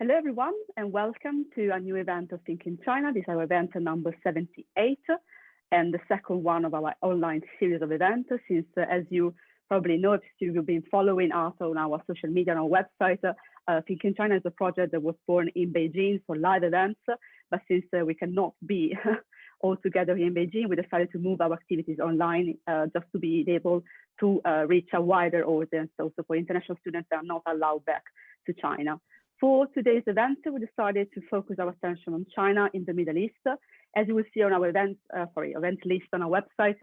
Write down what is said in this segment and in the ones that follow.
Hello, everyone, and welcome to a new event of Think in China. This is our event number 78, and the second one of our online series of events. Since, as you probably know, if you've been following us on our social media and our website, Think in China is a project that was born in Beijing for live events. But since we cannot be all together in Beijing, we decided to move our activities online just to be able to reach a wider audience, also for international students that are not allowed back to China. For today's event, we decided to focus our attention on China in the Middle East. As you will see on our event list on our website,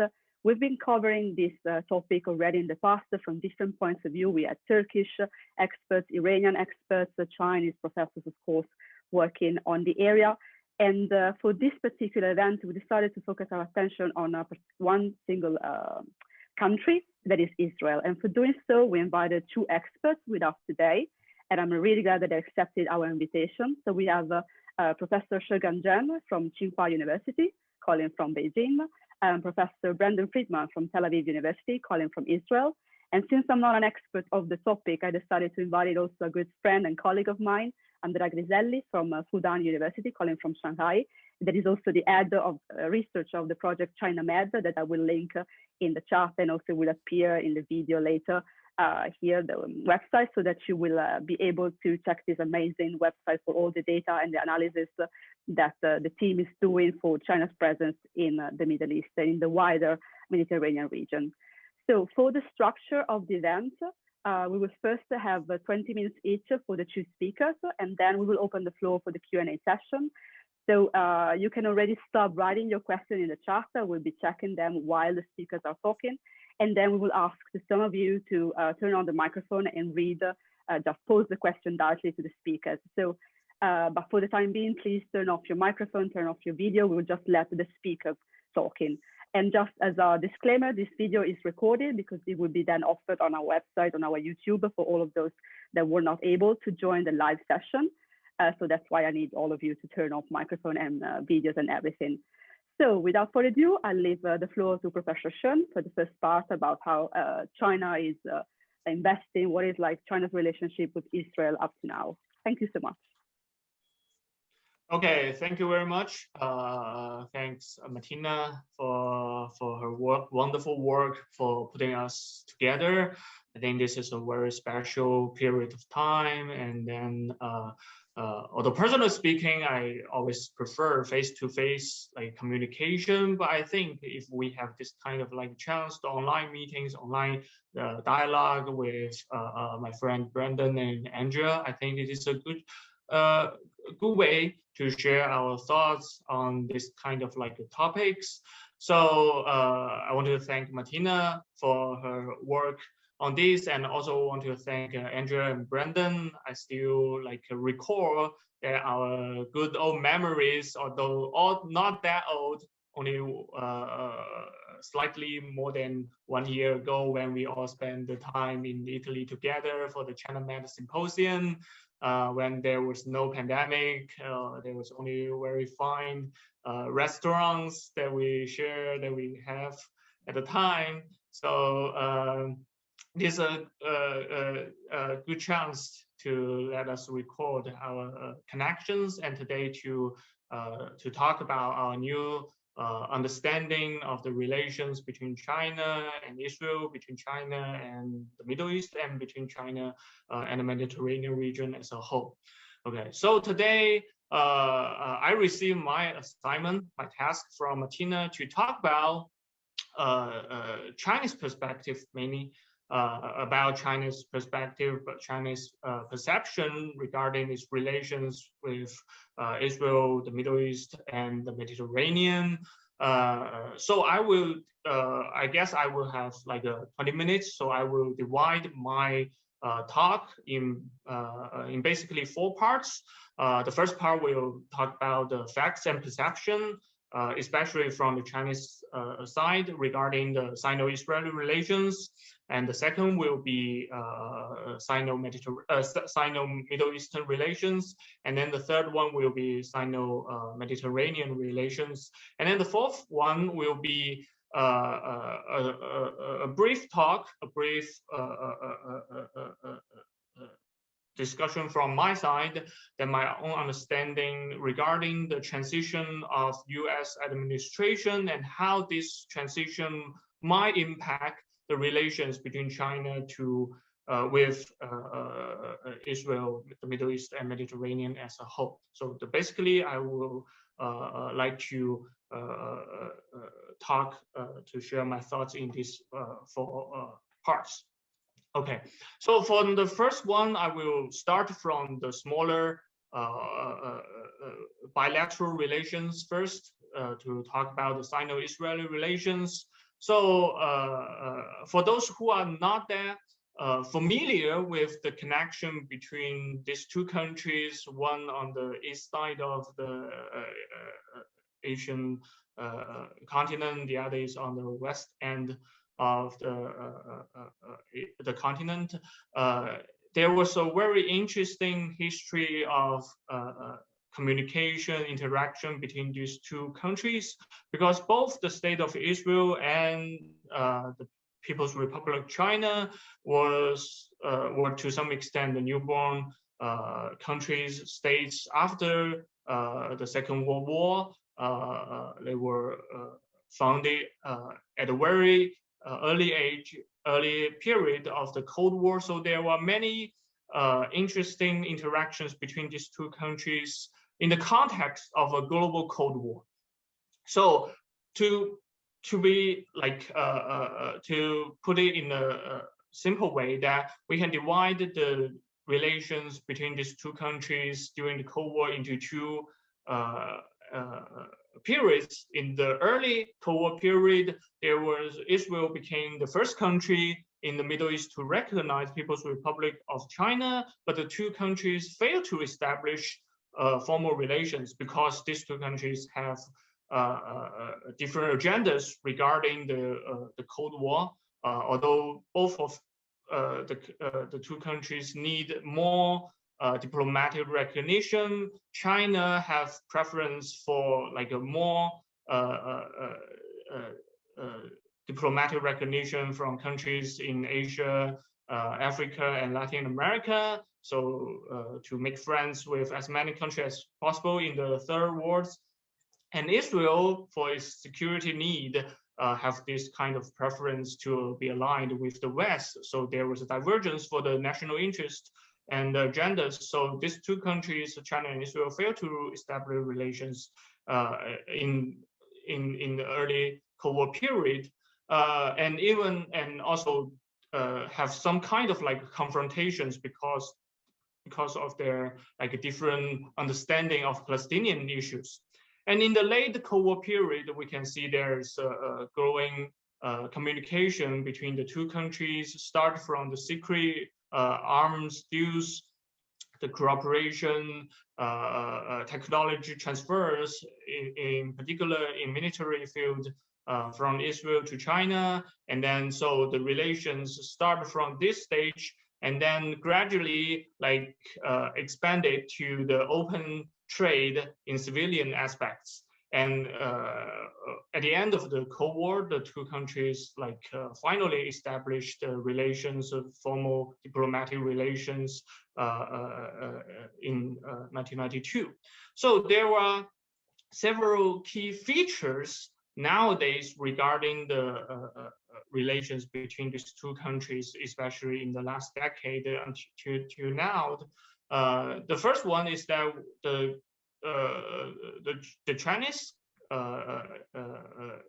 we've been covering this topic already in the past from different points of view. We had Turkish experts, Iranian experts, Chinese professors, of course, working on the area. And for this particular event, we decided to focus our attention on one single country, that is Israel. And for doing so, we invited two experts with us today. And I'm really glad that they accepted our invitation. So we have Professor Shegang Zheng from Tsinghua University, calling from Beijing, and Professor Brandon Friedman from Tel Aviv University, calling from Israel. And since I'm not an expert of the topic, I decided to invite also a good friend and colleague of mine, Andrea Griselli from Fudan University, calling from Shanghai. That is also the head of research of the project China Med that I will link in the chat and also will appear in the video later. Here, the website, so that you will be able to check this amazing website for all the data and the analysis that the team is doing for China's presence in the Middle East and in the wider Mediterranean region. So for the structure of the event, we will first have 20 minutes each for the two speakers, and then we will open the floor for the Q&A session. So you can already start writing your question in the chat. We'll be checking them while the speakers are talking. And then we will ask some of you to turn on the microphone and read, just pose the question directly to the speakers. So, but for the time being, please turn off your microphone, turn off your video. We will just let the speakers talking. And just as a disclaimer, this video is recorded because it will be then offered on our website, on our YouTube for all of those that were not able to join the live session. So that's why I need all of you to turn off microphone and videos and everything. So without further ado, I'll leave the floor to Professor Shen for the first part about how China is investing, what is like China's relationship with Israel up to now. Thank you so much. Okay, thank you very much. Thanks, Martina, for her work, wonderful work for putting us together. I think this is a very special period of time. And then although personally speaking, I always prefer face-to-face like communication, but I think if we have this kind of like chance to online meetings, online dialogue with my friend Brandon and Andrea, I think it is a good way to share our thoughts on this kind of like topics. So I want to thank Martina for her work on this, and also want to thank Andrea and Brandon. I still like recall that our good old memories, although all not that old, only slightly more than 1 year ago, when we all spent the time in Italy together for the China Med Symposium, when there was no pandemic, there was only very fine restaurants that we share, that we have at the time. So this is a good chance to let us record our connections, and today to talk about our new understanding of the relations between China and Israel, between China and the Middle East, and between China and the Mediterranean region as a whole. Okay, so today I received my assignment, my task from Martina to talk about Chinese perspective, mainly about China's perspective, but China's perception regarding its relations with Israel, the Middle East, and the Mediterranean. So I will, I guess I will have like 20 minutes. So I will divide my talk in basically 4 parts. The first part will talk about the facts and perception, especially from the Chinese side regarding the Sino-Israeli relations. And the second will be Sino-Middle Eastern relations. And then the third one will be Sino-Mediterranean relations. And then the fourth one will be a brief talk, a brief discussion from my side, then my own understanding regarding the transition of US administration and how this transition might impact the relations between China with Israel, the Middle East and Mediterranean as a whole. So basically, I will like to to share my thoughts in these four parts. Okay, so for the first one, I will start from the smaller bilateral relations first to talk about the Sino-Israeli relations. So for those who are not that familiar with the connection between these two countries, one on the east side of the Asian continent, the other is on the west end of the continent. There was a very interesting history of communication, interaction between these two countries, because both the state of Israel and the People's Republic of China were to some extent the newborn countries, states after the Second World War. They were founded at a very early period of the Cold War. So there were many interesting interactions between these two countries in the context of a global Cold War. So to be like to put it in a simple way, that we can divide the relations between these two countries during the Cold War into two periods. In the early Cold War period, Israel became the first country in the Middle East to recognize People's Republic of China, but the two countries failed to establish formal relations because these two countries have different agendas regarding the Cold War. Although both of the two countries need more diplomatic recognition, China has preference for like a more diplomatic recognition from countries in Asia, Africa, and Latin America. So to make friends with as many countries as possible in the third world. And Israel, for its security need, have this kind of preference to be aligned with the West. So there was a divergence for the national interest and agendas. So these two countries, China and Israel, failed to establish relations in the early Cold War period, and also have some kind of like confrontations because of their like a different understanding of Palestinian issues. And in the late Cold War period, we can see there's a growing communication between the two countries, start from the secret arms deals, the cooperation, technology transfers, in particular in military field, from Israel to China. And then so the relations start from this stage and then gradually like expanded to the open trade in civilian aspects. And at the end of the Cold War, the two countries like finally established relations, formal diplomatic relations in 1992. So there were several key features nowadays regarding the relations between these two countries, especially in the last decade until now. The first one is that the Chinese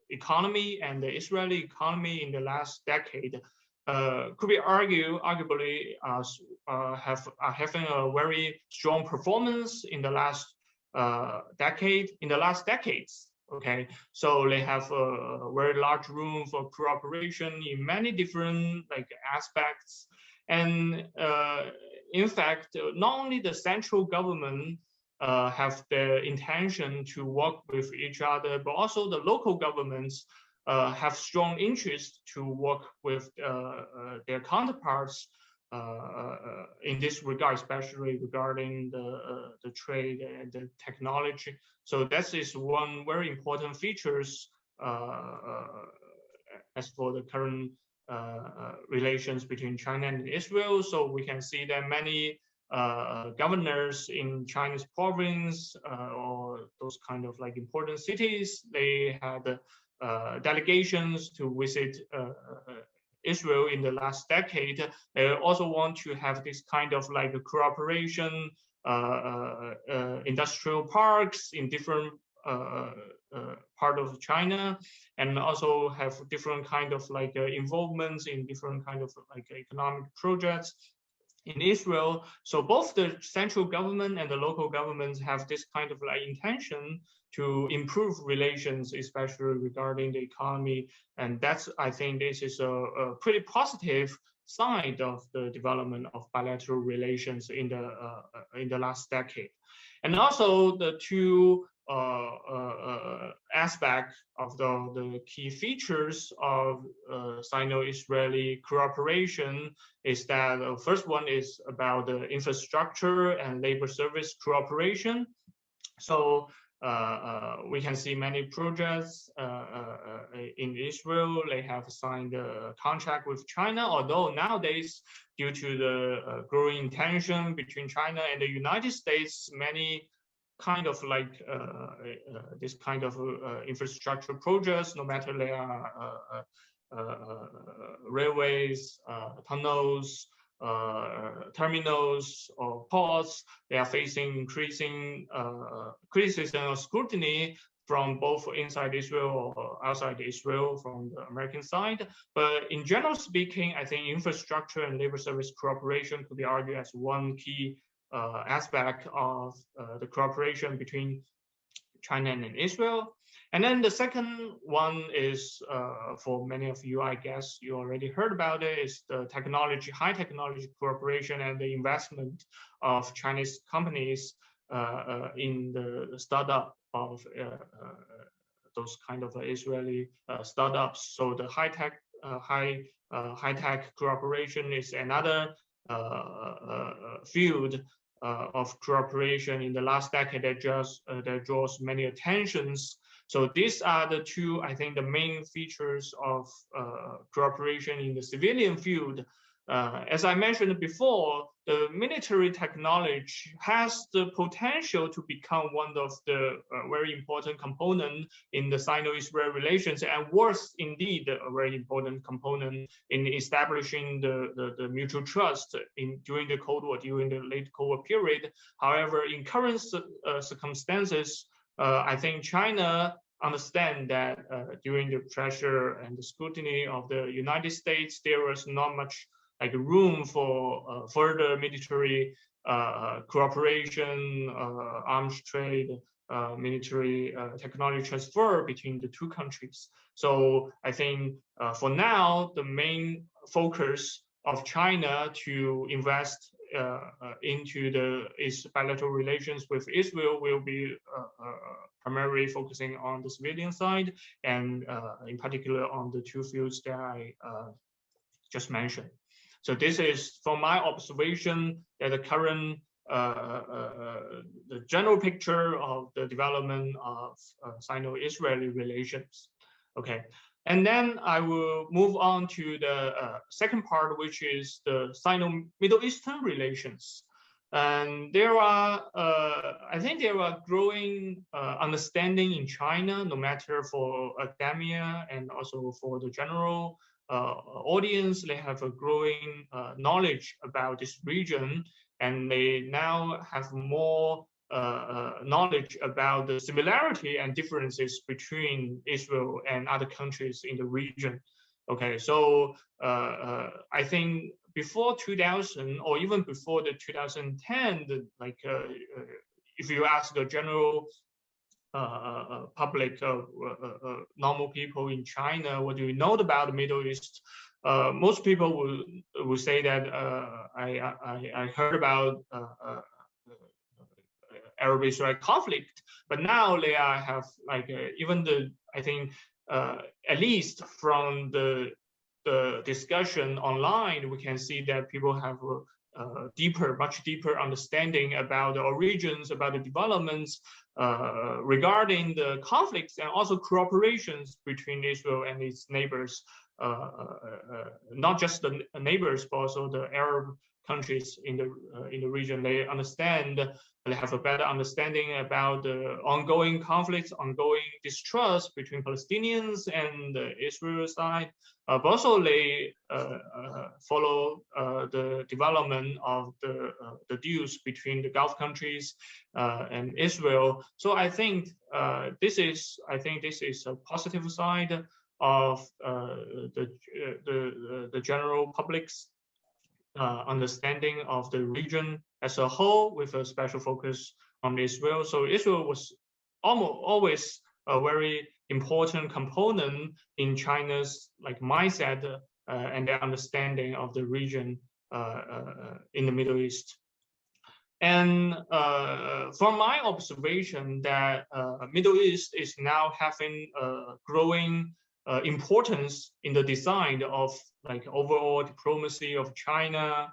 economy and the Israeli economy in the last decade could be arguably having a very strong performance in the last decades. Okay, so they have a very large room for cooperation in many different like aspects, and in fact, not only the central government have the intention to work with each other, but also the local governments have strong interest to work with their counterparts in this regard, especially regarding the trade and the technology. So that is one very important features as for the current relations between China and Israel. So we can see that many governors in China's province or those kind of like important cities. They had delegations to visit Israel in the last decade. They also want to have this kind of like a cooperation, industrial parks in different part of China, and also have different kind of like involvements in different kind of like economic projects in Israel. So both the central government and the local governments have this kind of like intention to improve relations, especially regarding the economy. And that's, I think this is a pretty positive side of the development of bilateral relations in the last decade. And also the two aspect of the key features of Sino-Israeli cooperation is that the first one is about the infrastructure and labor service cooperation. So we can see many projects in Israel. They have signed a contract with China, although nowadays, due to the growing tension between China and the United States, many kind of like this kind of infrastructure projects, no matter they are railways, tunnels, terminals or ports, they are facing increasing criticism or scrutiny from both inside Israel or outside Israel from the American side. But in general speaking, I think infrastructure and labor service cooperation could be argued as one key aspect of the cooperation between China and Israel. And then the second one is, for many of you, I guess you already heard about it, is the technology, high technology cooperation and the investment of Chinese companies in the startup of those kind of Israeli startups. So the high-tech cooperation is another field of cooperation in the last decade that draws many attentions. So these are the two, I think, the main features of cooperation in the civilian field. As I mentioned before, the military technology has the potential to become one of the very important component in the Sino-Israel relations, and was indeed a very important component in establishing the mutual trust during the Cold War, during the late Cold War period. However, in current circumstances, I think China understand that during the pressure and the scrutiny of the United States, there was not much like room for further military cooperation, arms trade, military technology transfer between the two countries. So I think for now, the main focus of China to invest into its bilateral relations with Israel will be primarily focusing on the civilian side, and in particular on the two fields that I just mentioned. So this is, from my observation, that the current the general picture of the development of Sino-Israeli relations. Okay, and then I will move on to the second part, which is the Sino-Middle Eastern relations. And there are, I think there are growing understanding in China, no matter for academia and also for the general audience. They have a growing knowledge about this region, and they now have more knowledge about the similarity and differences between Israel and other countries in the region. Okay, so I think before 2000 or even before the 2010, if you ask the general public, normal people in China, what do you know about the Middle East? Most people will say that I heard about Arab-Israel conflict, but now they have like even I think at least from the discussion online, we can see that people have much deeper understanding about the origins, about the developments regarding the conflicts and also cooperations between Israel and its neighbors, not just the neighbors, but also the Arab countries in the region. They understand, they have a better understanding about the ongoing conflicts, ongoing distrust between Palestinians and the Israel side. But also they follow the development of the deals between the Gulf countries and Israel. So I think this is a positive side of the general public's understanding of the region as a whole, with a special focus on Israel. So Israel was always a very important component in China's mindset and their understanding of the region in the Middle East. And from my observation, that Middle East is now having a growing importance in the design of overall diplomacy of China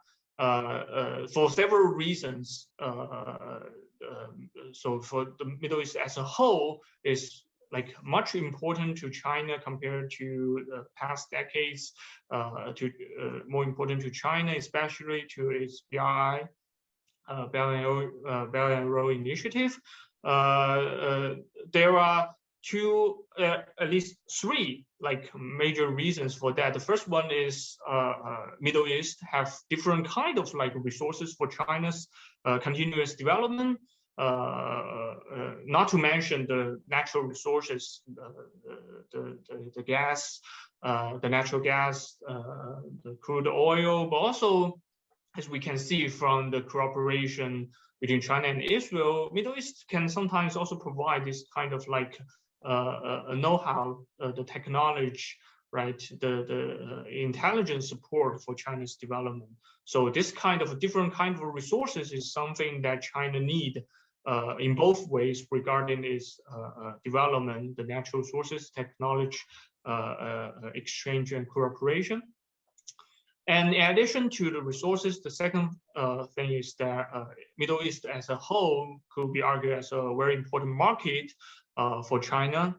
for several reasons. So for the Middle East as a whole is much important to China compared to the past decades, more important to China, especially to its BRI, Belt and Road Initiative. There are at least three major reasons for that. The first one is Middle East have different kind of resources for China's continuous development. Not to mention the natural resources, the gas, the natural gas, the crude oil, but also, as we can see from the cooperation between China and Israel, Middle East can sometimes also provide this kind of know-how, the technology, right? The intelligence support for China's development. So this kind of different kind of resources is something that China need in both ways regarding its development, the natural resources, technology, exchange and cooperation. And in addition to the resources, the second thing is that Middle East as a whole could be argued as a very important market for China.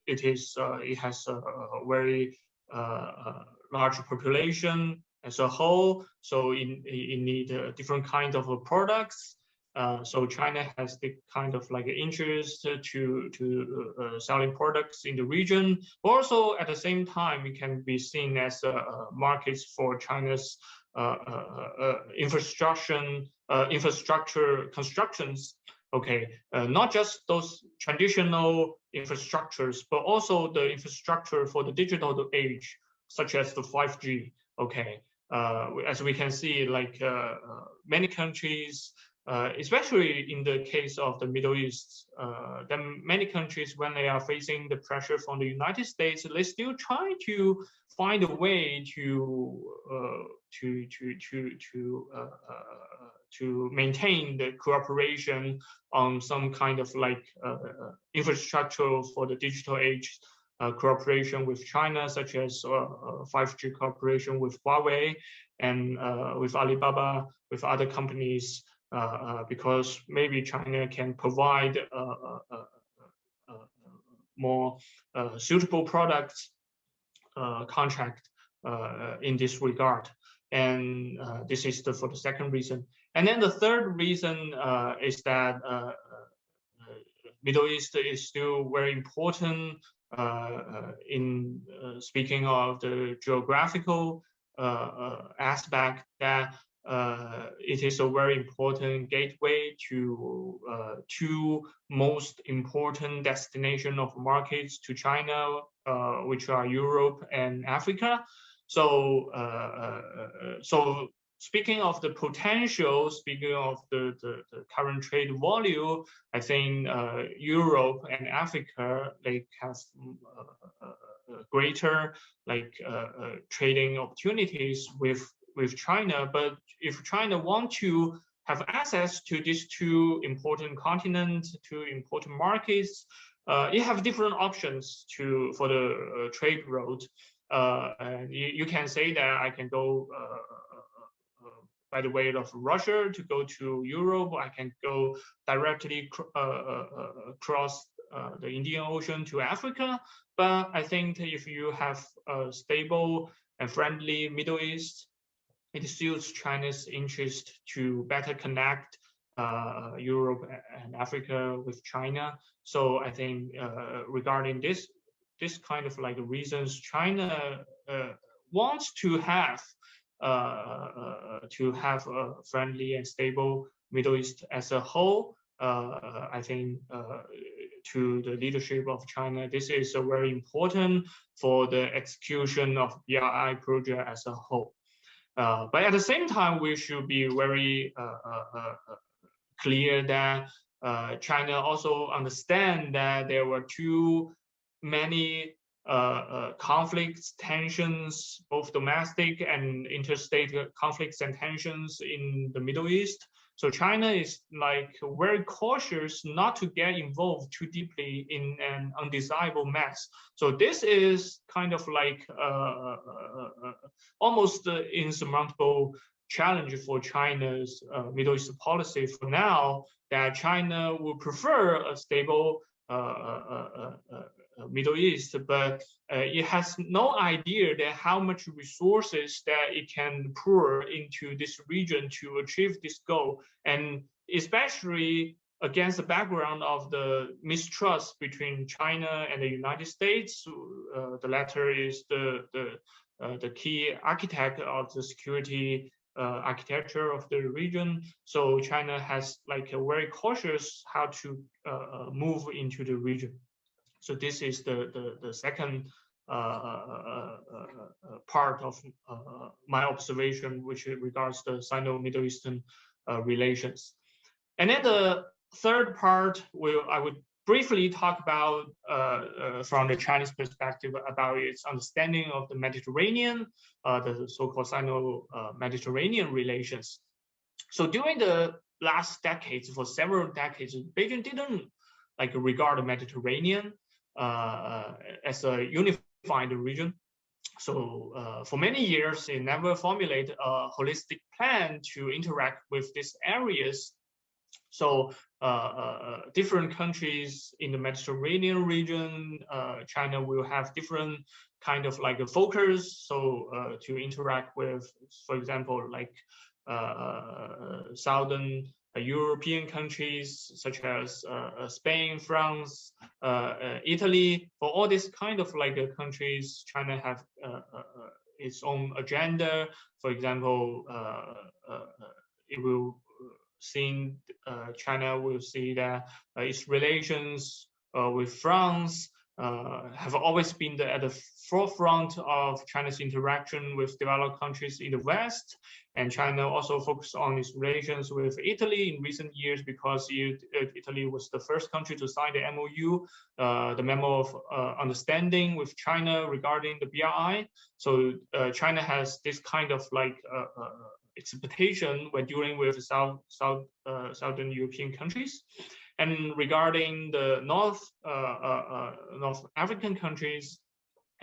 It has a very large population as a whole, so it need different kinds of products. So China has the kind of interest to selling products in the region. Also, at the same time, it can be seen as markets for China's infrastructure constructions. Okay, not just those traditional infrastructures, but also the infrastructure for the digital age, such as the 5G. Okay, as we can see, many countries. Especially in the case of the Middle East, then many countries, when they are facing the pressure from the United States, they still try to find a way to maintain the cooperation on some kind of infrastructure for the digital age. Cooperation with China, such as 5G cooperation with Huawei and with Alibaba, with other companies. Because maybe China can provide more suitable products contract in this regard. And this is for the second reason. And then the third reason is that Middle East is still very important in speaking of the geographical aspect, that it is a very important gateway to two most important destination of markets to China, which are Europe and Africa. So, speaking of the potential, speaking of the current trade volume, I think Europe and Africa have greater trading opportunities with China. But if China want to have access to these two important continents, two important markets, it have different options for the trade route. And you can say that I can go by the way of Russia to go to Europe. I can go directly across the Indian Ocean to Africa. But I think if you have a stable and friendly Middle East. It suits China's interest to better connect Europe and Africa with China. So I think regarding this kind of like reasons, China wants to have a friendly and stable Middle East as a whole. I think to the leadership of China, this is very important for the execution of BRI project as a whole. But at the same time, we should be very clear that China also understand that there were too many conflicts, tensions, both domestic and interstate conflicts and tensions in the Middle East. So China is like very cautious not to get involved too deeply in an undesirable mess. So this is kind of like almost insurmountable challenge for China's Middle East policy for now, that China would prefer a stable Middle East, but it has no idea that how much resources that it can pour into this region to achieve this goal, and especially against the background of the mistrust between China and the United States. The latter is the key architect of the security architecture of the region. So China has like a very cautious how to move into the region. So this is the second part of my observation, which regards the Sino-Middle Eastern relations. And then the third part, I would briefly talk about from the Chinese perspective about its understanding of the Mediterranean, the so-called Sino-Mediterranean relations. So during the last decades, for several decades, Beijing didn't like regard the Mediterranean as a unified region. So for many years, it never formulated a holistic plan to interact with these areas. So different countries in the Mediterranean region, China will have different kind of like a focus. So to interact with, for example, like Southern European countries such as Spain, France, Italy. For all these kind of like countries, China have its own agenda. For example, it will China will see that its relations with France have always been at the forefront of China's interaction with developed countries in the West. And China also focused on its relations with Italy in recent years because Italy was the first country to sign the MOU, the Memo of Understanding with China regarding the BRI. So China has this kind of like expectation when dealing with Southern European countries. And regarding the North African countries,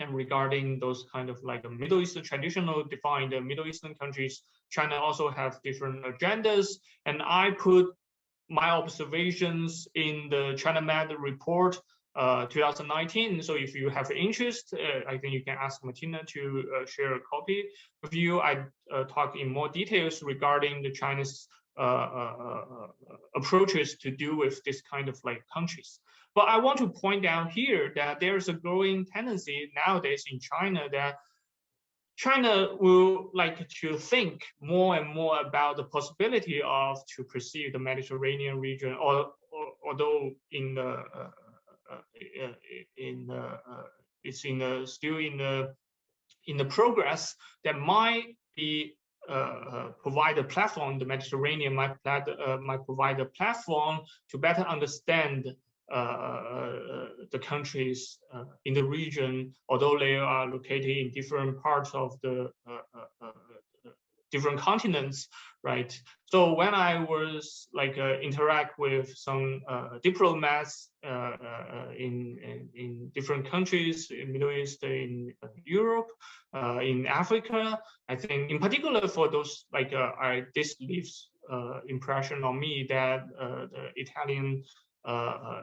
and regarding those kind of like Middle Eastern traditional defined Middle Eastern countries, China also have different agendas. And I put my observations in the China Med report 2019. So if you have interest, I think you can ask Martina to share a copy with you. I talk in more details regarding the China's approaches to deal with this kind of like countries. But I want to point out here that there's a growing tendency nowadays in China that China will like to think more and more about the possibility of to perceive the Mediterranean region, although it's still in the progress that might be provide a platform. The Mediterranean might provide a platform to better understand the countries in the region, although they are located in different parts of the different continents, right? So when I was like interact with some diplomats in different countries in Middle East, in Europe, in Africa, I think in particular for those like this leaves impression on me that the Italian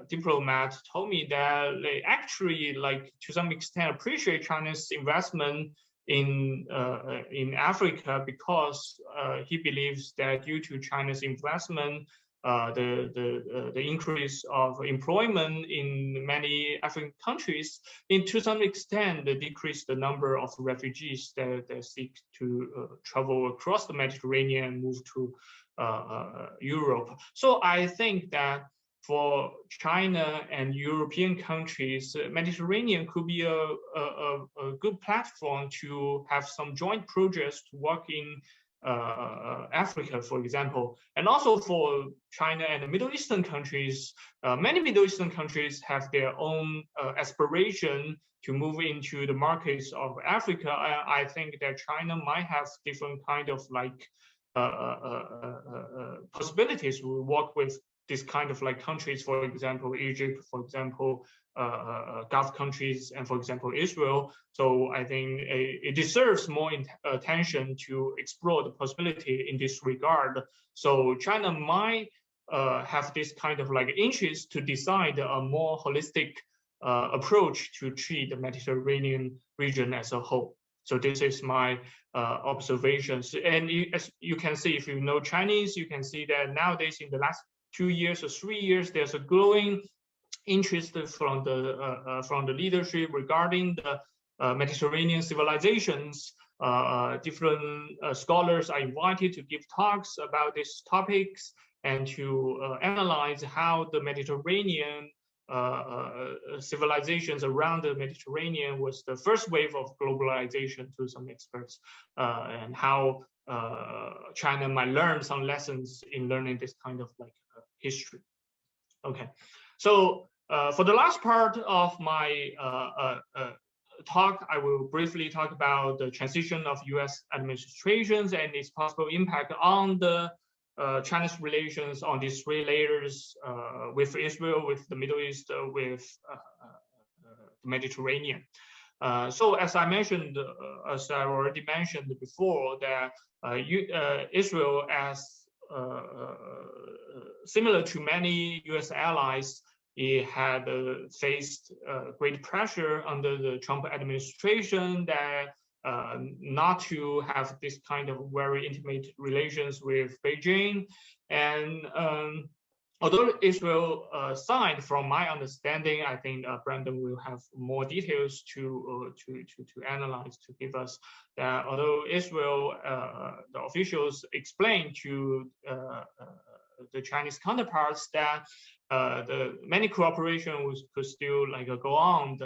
diplomat told me that they actually like to some extent appreciate China's investment in Africa, because he believes that due to China's investment, the increase of employment in many African countries, to some extent, decrease the number of refugees that seek to travel across the Mediterranean and move to Europe. So I think that for China and European countries, Mediterranean could be a good platform to have some joint projects to work in Africa, for example. And also for China and the Middle Eastern countries, many Middle Eastern countries have their own aspiration to move into the markets of Africa. I think that China might have different kind of like possibilities to work with this kind of like countries, for example, Egypt, for example, Gulf countries, and for example, Israel. So I think it deserves more attention to explore the possibility in this regard. So China might have this kind of like interest to decide a more holistic approach to treat the Mediterranean region as a whole. So this is my observations. And as you can see, if you know Chinese, you can see that nowadays in the last 2 years or 3 years, there's a growing interest from the leadership regarding the Mediterranean civilizations. Different scholars are invited to give talks about these topics and to analyze how the Mediterranean civilizations around the Mediterranean was the first wave of globalization to some experts, and how China might learn some lessons in learning this kind of like history. Okay, so for the last part of my talk, I will briefly talk about the transition of US administrations and its possible impact on the China's relations on these three layers with Israel, with the Middle East, with the Mediterranean. So as I mentioned, as I already mentioned before, that Israel, as similar to many US allies, it had faced great pressure under the Trump administration that not to have this kind of very intimate relations with Beijing. And although Israel signed, from my understanding, I think Brandon will have more details to analyze, to give us that although Israel, the officials explained to the Chinese counterparts that the many cooperation could still like go on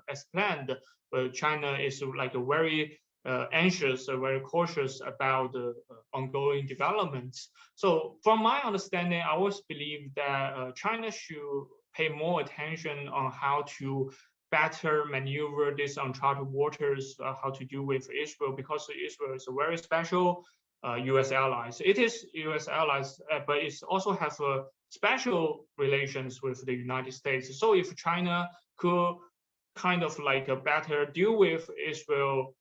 as planned, but China is like a very anxious, very cautious about the ongoing developments. So from my understanding, I always believe that China should pay more attention on how to better maneuver this uncharted waters, how to deal with Israel, because Israel is a very special US allies. It is US allies, but it also has a special relations with the United States. So if China could kind of like better deal with Israel,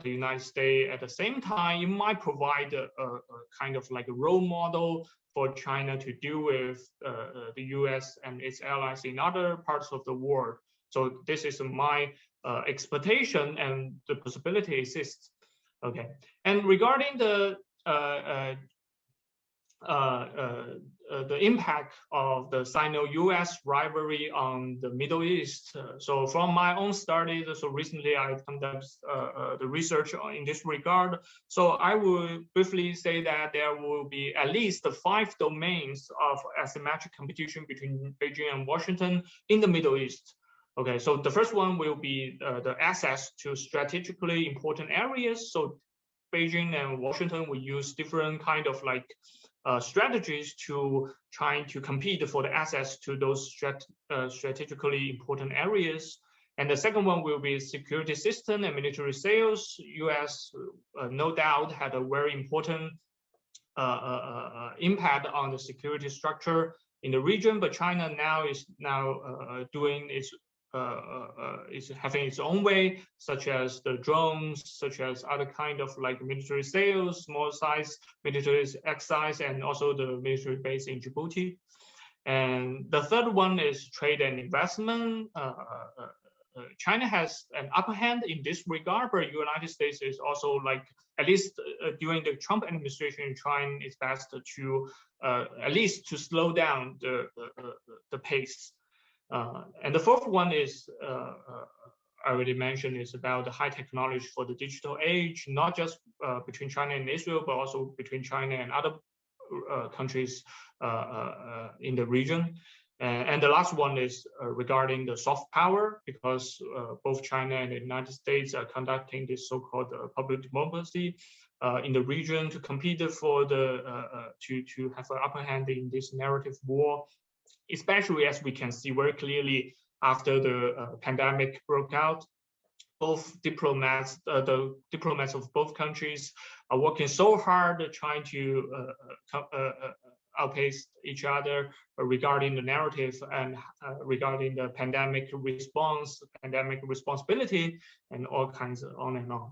the United States at the same time, it might provide a kind of like a role model for China to deal with the US and its allies in other parts of the world. So this is my expectation, and the possibility exists. Okay, and regarding the impact of the Sino-US rivalry on the Middle East. So from my own studies, so recently I conducted the research in this regard. So I will briefly say that there will be at least 5 domains of asymmetric competition between Beijing and Washington in the Middle East. Okay, so the first one will be the access to strategically important areas. So Beijing and Washington will use different kind of like strategies to trying to compete for the access to those strategically important areas. And the second one will be security system and military sales. US, no doubt, had a very important impact on the security structure in the region, but China now is doing its is having its own way, such as the drones, such as other kind of like military sales, small size military exercise, and also the military base in Djibouti. And the third one is trade and investment. China has an upper hand in this regard, but the United States is also like, at least during the Trump administration, trying its best to at least to slow down the pace. And the fourth one is, I already mentioned, is about the high technology for the digital age, not just between China and Israel, but also between China and other countries in the region. And the last one is regarding the soft power, because both China and the United States are conducting this so-called public diplomacy in the region to compete for the to have an upper hand in this narrative war, especially as we can see very clearly after the pandemic broke out. Both diplomats, the diplomats of both countries, are working so hard trying to outpace each other regarding the narrative and regarding the pandemic response, pandemic responsibility, and all kinds of on and on.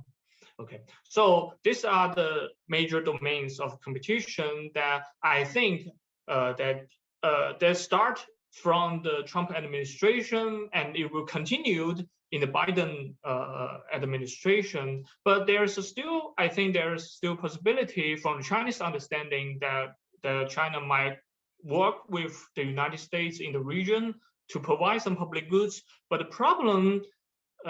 Okay, so these are the major domains of competition that I think that start from the Trump administration, and it will continue in the Biden administration. But there's still, I think there's still possibility from the Chinese understanding that China might work with the United States in the region to provide some public goods. But the problem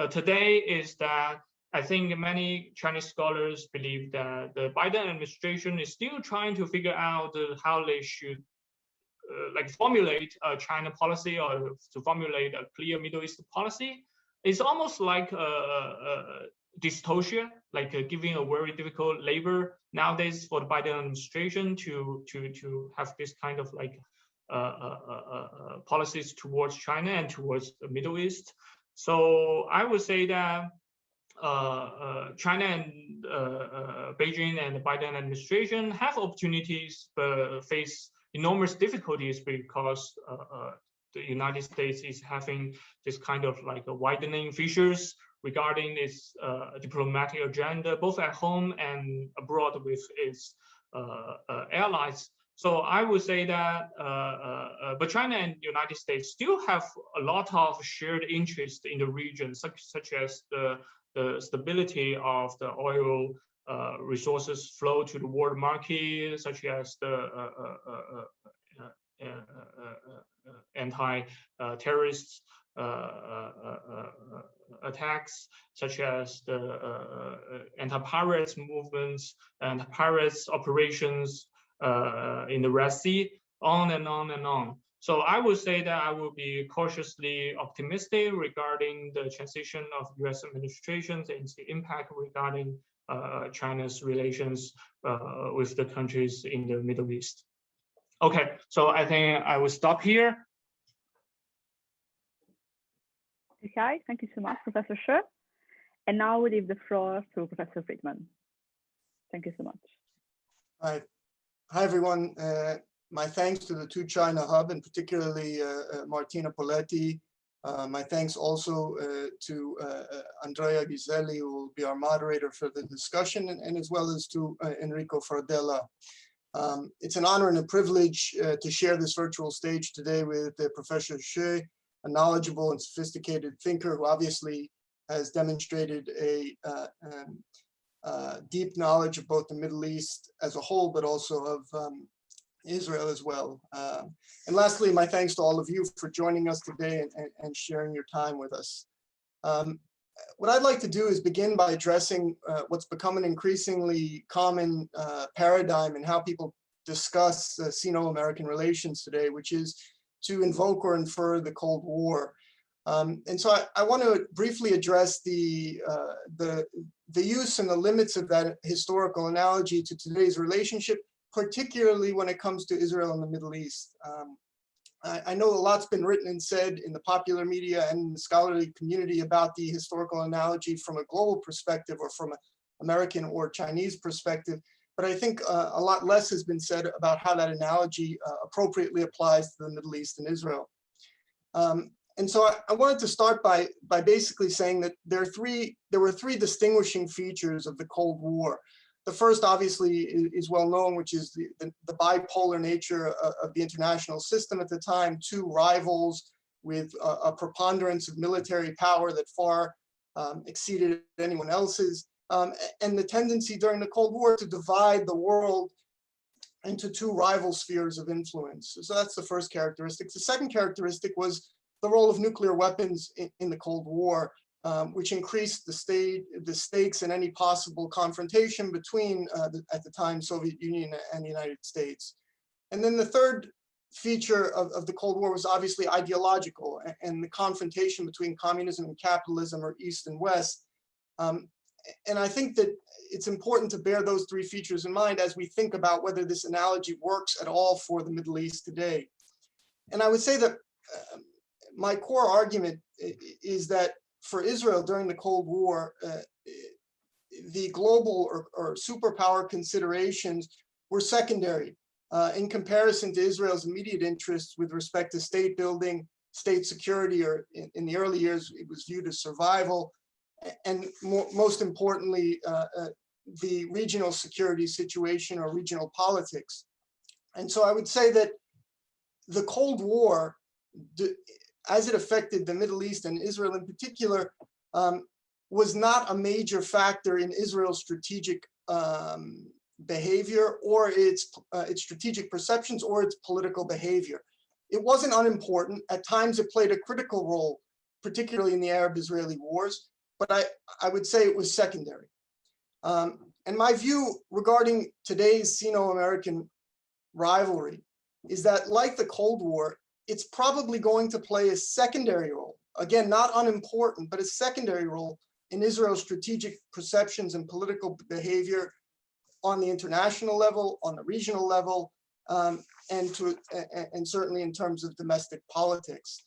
today is that I think many Chinese scholars believe that the Biden administration is still trying to figure out how they should like formulate a China policy or to formulate a clear Middle East policy. It's almost like a dystocia, like giving a very difficult labor nowadays for the Biden administration to have this kind of like policies towards China and towards the Middle East. So I would say that China and Beijing and the Biden administration have opportunities, but face enormous difficulties because the United States is having this kind of like a widening fissures regarding its diplomatic agenda, both at home and abroad with its allies. So I would say that, but China and the United States still have a lot of shared interest in the region, such as the stability of the oil resources flow to the world market, such as the anti-terrorist attacks, such as the anti-pirates movements and pirates operations in the Red Sea, on and on and on. So I would say that I will be cautiously optimistic regarding the transition of U.S. administrations and the impact regarding China's relations with the countries in the Middle East. Okay, so I think I will stop here. Okay, thank you so much, Professor Shi. And now we leave the floor to Professor Friedman. Thank you so much. Hi everyone. My thanks to the Two China Hub, and particularly Martina Poletti. My thanks also to Andrea Ghiselli, who will be our moderator for the discussion, and as well as to Enrico Fardella. It's an honor and a privilege to share this virtual stage today with Professor Shi, a knowledgeable and sophisticated thinker who obviously has demonstrated a deep knowledge of both the Middle East as a whole, but also of Israel as well. And lastly, my thanks to all of you for joining us today and sharing your time with us. What I'd like to do is begin by addressing what's become an increasingly common paradigm in how people discuss Sino-American relations today, which is to invoke or infer the Cold War. And so I want to briefly address the use and the limits of that historical analogy to today's relationship, particularly when it comes to Israel and the Middle East. I know a lot's been written and said in the popular media and the scholarly community about the historical analogy from a global perspective or from an American or Chinese perspective, but I think a lot less has been said about how that analogy appropriately applies to the Middle East and Israel. And so I wanted to start by basically saying that there were three distinguishing features of the Cold War. The first, obviously, is well known, which is the bipolar nature of the international system at the time. Two rivals with a preponderance of military power that far exceeded anyone else's, and the tendency during the Cold War to divide the world into two rival spheres of influence. So that's the first characteristic. The second characteristic was the role of nuclear weapons in the Cold War, which increased the stakes in any possible confrontation between, at the time, Soviet Union and the United States. And then the third feature of the Cold War was obviously ideological, and the confrontation between communism and capitalism, or East and West. And I think that it's important to bear those three features in mind as we think about whether this analogy works at all for the Middle East today. And I would say that my core argument is that for Israel during the Cold War, the global or superpower considerations were secondary in comparison to Israel's immediate interests with respect to state building, state security, or in the early years, it was viewed as survival, and most importantly, the regional security situation or regional politics. And so I would say that the Cold War, as it affected the Middle East and Israel in particular, was not a major factor in Israel's strategic behavior or its strategic perceptions or its political behavior. It wasn't unimportant. At times it played a critical role, particularly in the Arab-Israeli wars, but I would say it was secondary. And my view regarding today's Sino-American rivalry is that, like the Cold War, it's probably going to play a secondary role, again, not unimportant, but a secondary role in Israel's strategic perceptions and political behavior on the international level, on the regional level, and certainly in terms of domestic politics.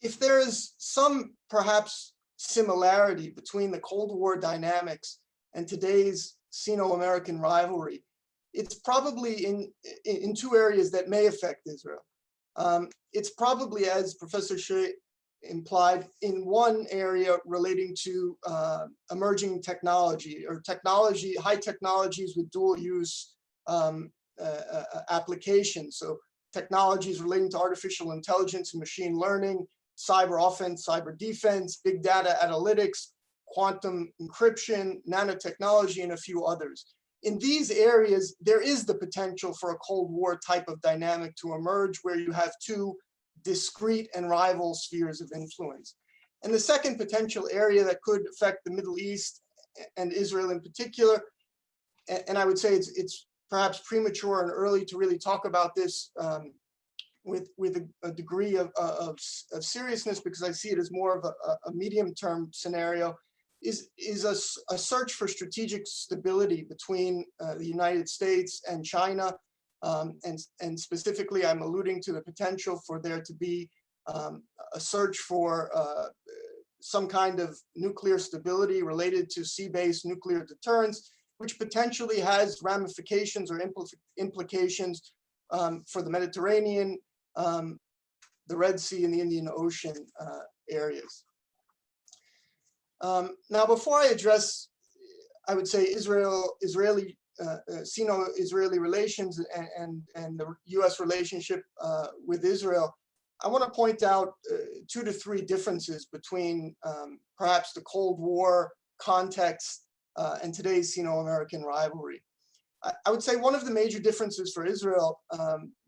If there is some perhaps similarity between the Cold War dynamics and today's Sino-American rivalry, it's probably in two areas that may affect Israel. It's probably, as Professor Xie implied, in one area relating to emerging technology or high technologies with dual use applications. So technologies relating to artificial intelligence and machine learning, cyber offense, cyber defense, big data analytics, quantum encryption, nanotechnology, and a few others. In these areas, there is the potential for a Cold War type of dynamic to emerge where you have two discrete and rival spheres of influence. And the second potential area that could affect the Middle East and Israel in particular, and I would say it's perhaps premature and early to really talk about this with a degree of seriousness, because I see it as more of a medium-term scenario, is a search for strategic stability between the United States and China. And specifically, I'm alluding to the potential for there to be a search for some kind of nuclear stability related to sea-based nuclear deterrence, which potentially has ramifications or implications for the Mediterranean, the Red Sea, and the Indian Ocean areas. Now, before I address, I would say, Sino-Israeli relations and the U.S. relationship with Israel, I want to point out 2 to 3 differences between perhaps the Cold War context and today's Sino-American rivalry. I would say one of the major differences for Israel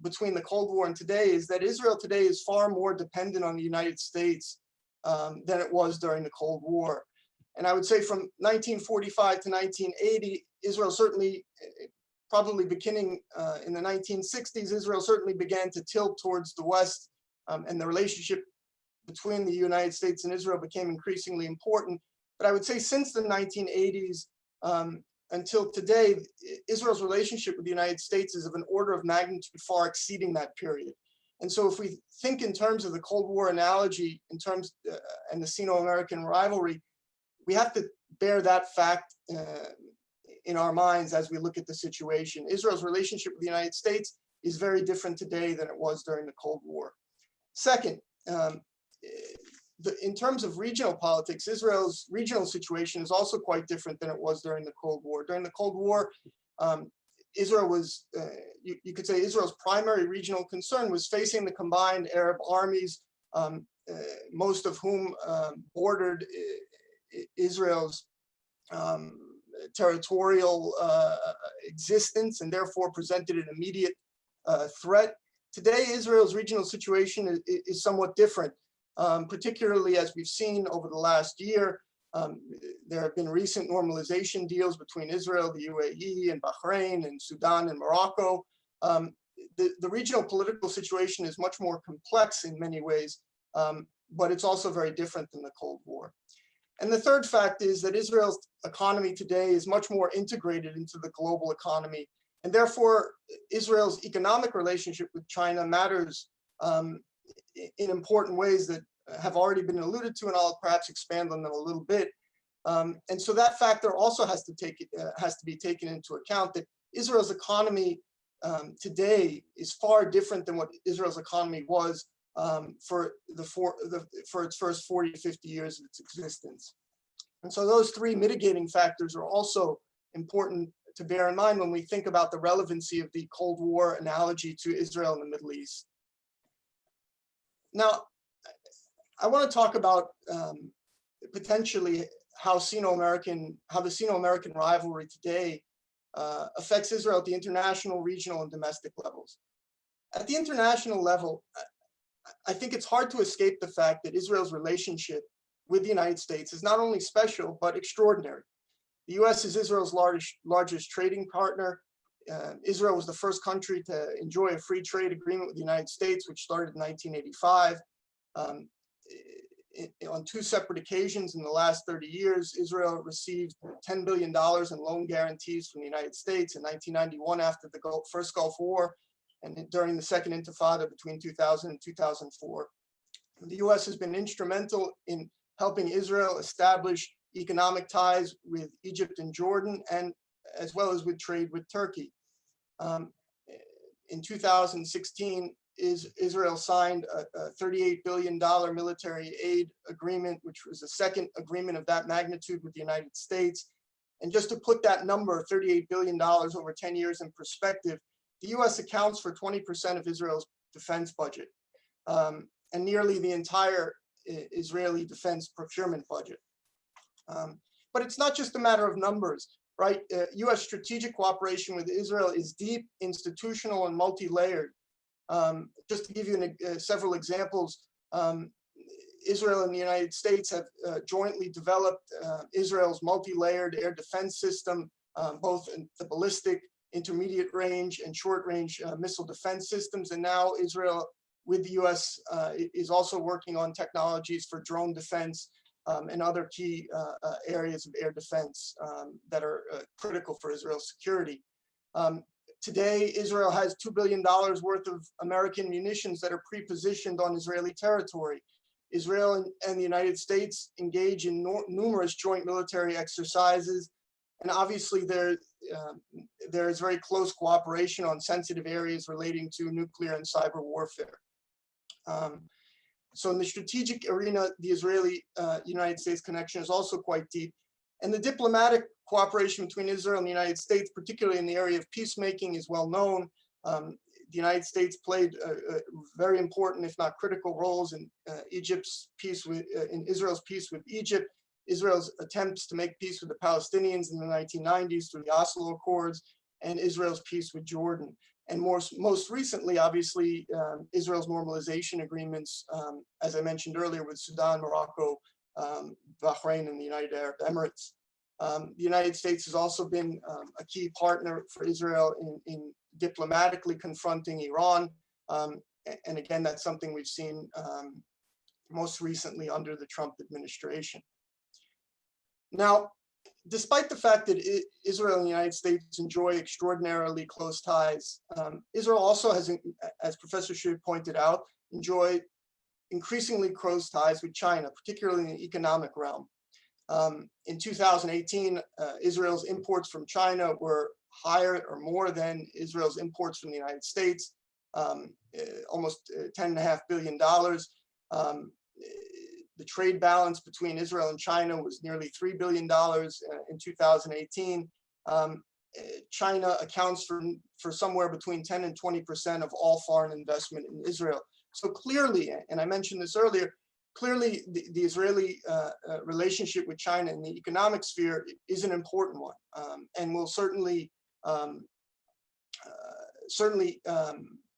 between the Cold War and today is that Israel today is far more dependent on the United States than it was during the Cold War. And I would say from 1945 to 1980, Israel certainly, probably beginning in the 1960s, Israel certainly began to tilt towards the West, and the relationship between the United States and Israel became increasingly important. But I would say since the 1980s until today, Israel's relationship with the United States is of an order of magnitude far exceeding that period. And so if we think in terms of the Cold War analogy, in terms and the Sino-American rivalry, we have to bear that fact in our minds as we look at the situation. Israel's relationship with the United States is very different today than it was during the Cold War. Second, in terms of regional politics, Israel's regional situation is also quite different than it was during the Cold War. During the Cold War, Israel was, you could say Israel's primary regional concern was facing the combined Arab armies, most of whom bordered Israel's territorial existence and therefore presented an immediate threat. Today, Israel's regional situation is somewhat different, particularly as we've seen over the last year. There have been recent normalization deals between Israel, the UAE, and Bahrain, and Sudan and Morocco. The regional political situation is much more complex in many ways, but it's also very different than the Cold War. And the third fact is that Israel's economy today is much more integrated into the global economy, and therefore Israel's economic relationship with China matters in important ways that have already been alluded to, and I'll perhaps expand on them a little bit. And so that factor also has to be taken into account, that Israel's economy today is far different than what Israel's economy was for its first 40 to 50 years of its existence. And so those three mitigating factors are also important to bear in mind when we think about the relevancy of the Cold War analogy to Israel and the Middle East. Now, I want to talk about potentially how the Sino-American rivalry today affects Israel at the international, regional, and domestic levels. At the international level, I think it's hard to escape the fact that Israel's relationship with the United States is not only special, but extraordinary. The US is Israel's largest trading partner. Israel was the first country to enjoy a free trade agreement with the United States, which started in 1985. On two separate occasions in the last 30 years, Israel received $10 billion in loan guarantees from the United States in 1991 after the first Gulf War, and during the second Intifada between 2000 and 2004. The US has been instrumental in helping Israel establish economic ties with Egypt and Jordan, and as well as with trade with Turkey. In 2016, Israel signed a $38 billion military aid agreement, which was the second agreement of that magnitude with the United States. And just to put that number, $38 billion over 10 years in perspective, the US accounts for 20% of Israel's defense budget, and nearly the entire Israeli defense procurement budget. But it's not just a matter of numbers, right? US strategic cooperation with Israel is deep, institutional, and multi-layered. Just to give you several examples, Israel and the United States have jointly developed Israel's multi-layered air defense system, both in the ballistic, intermediate range, and short range missile defense systems. And now Israel with the US is also working on technologies for drone defense and other key areas of air defense that are critical for Israel's security. Today, Israel has $2 billion worth of American munitions that are pre-positioned on Israeli territory. Israel and the United States engage in numerous joint military exercises, and obviously there is very close cooperation on sensitive areas relating to nuclear and cyber warfare. So in the strategic arena, the Israeli-United States connection is also quite deep. And the diplomatic cooperation between Israel and the United States, particularly in the area of peacemaking, is well known. The United States played very important, if not critical, roles in in Israel's peace with Egypt, Israel's attempts to make peace with the Palestinians in the 1990s through the Oslo Accords, and Israel's peace with Jordan. And most recently, obviously, Israel's normalization agreements, as I mentioned earlier, with Sudan, Morocco, Bahrain, and the United Arab Emirates. The United States has also been a key partner for Israel in diplomatically confronting Iran. And again, that's something we've seen most recently under the Trump administration. Now, despite the fact that Israel and the United States enjoy extraordinarily close ties, Israel also has, as Professor Shih pointed out, enjoyed increasingly close ties with China, particularly in the economic realm. In 2018, Israel's imports from China were higher or more than Israel's imports from the United States, almost $10.5 billion. The trade balance between Israel and China was nearly $3 billion in 2018. China accounts for somewhere between 10 and 20% of all foreign investment in Israel. So clearly, and I mentioned this earlier, clearly the Israeli relationship with China in the economic sphere is an important one, and will certainly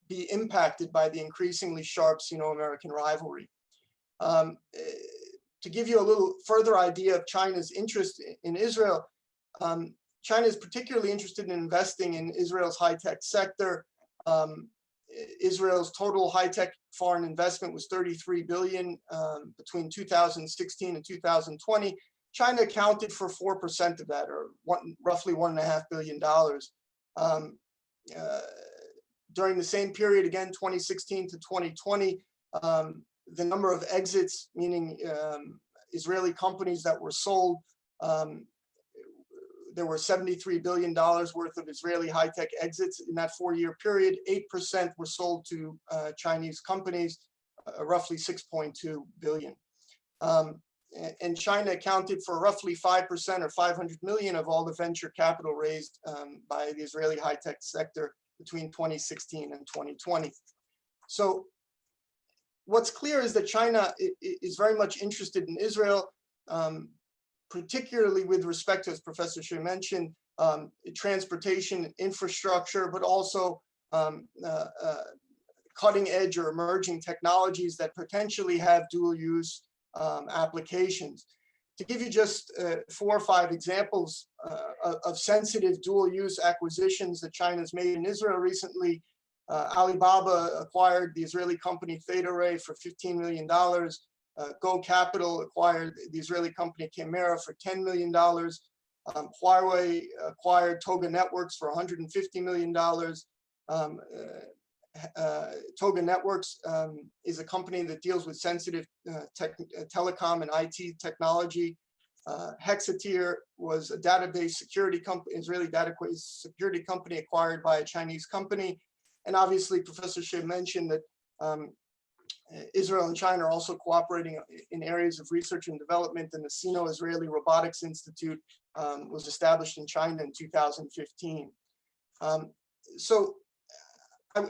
be impacted by the increasingly sharp Sino-American rivalry. To give you a little further idea of China's interest in Israel, China is particularly interested in investing in Israel's high-tech sector. Israel's total high-tech foreign investment was 33 billion between 2016 and 2020. China accounted for 4% of that, or roughly $1.5 billion. During the same period, again, 2016 to 2020, the number of exits, meaning Israeli companies that were sold, there were $73 billion worth of Israeli high-tech exits in that 4-year period. 8% were sold to Chinese companies, roughly 6.2 billion. And China accounted for roughly 5% or 500 million of all the venture capital raised by the Israeli high-tech sector between 2016 and 2020. So what's clear is that China is very much interested in Israel, particularly with respect to, as Professor Xie mentioned, transportation infrastructure, but also cutting edge or emerging technologies that potentially have dual use applications. To give you just 4 or 5 examples of sensitive dual use acquisitions that China's made in Israel recently, Alibaba acquired the Israeli company ThetaRay for $15 million. Go Capital acquired the Israeli company Chimera for $10 million. Huawei acquired Toga Networks for $150 million. Toga Networks is a company that deals with sensitive telecom and IT technology. Hexateer was a database security company, Israeli database security company acquired by a Chinese company. And obviously, Professor Xie mentioned that Israel and China are also cooperating in areas of research and development, and the Sino-Israeli Robotics Institute was established in China in 2015. So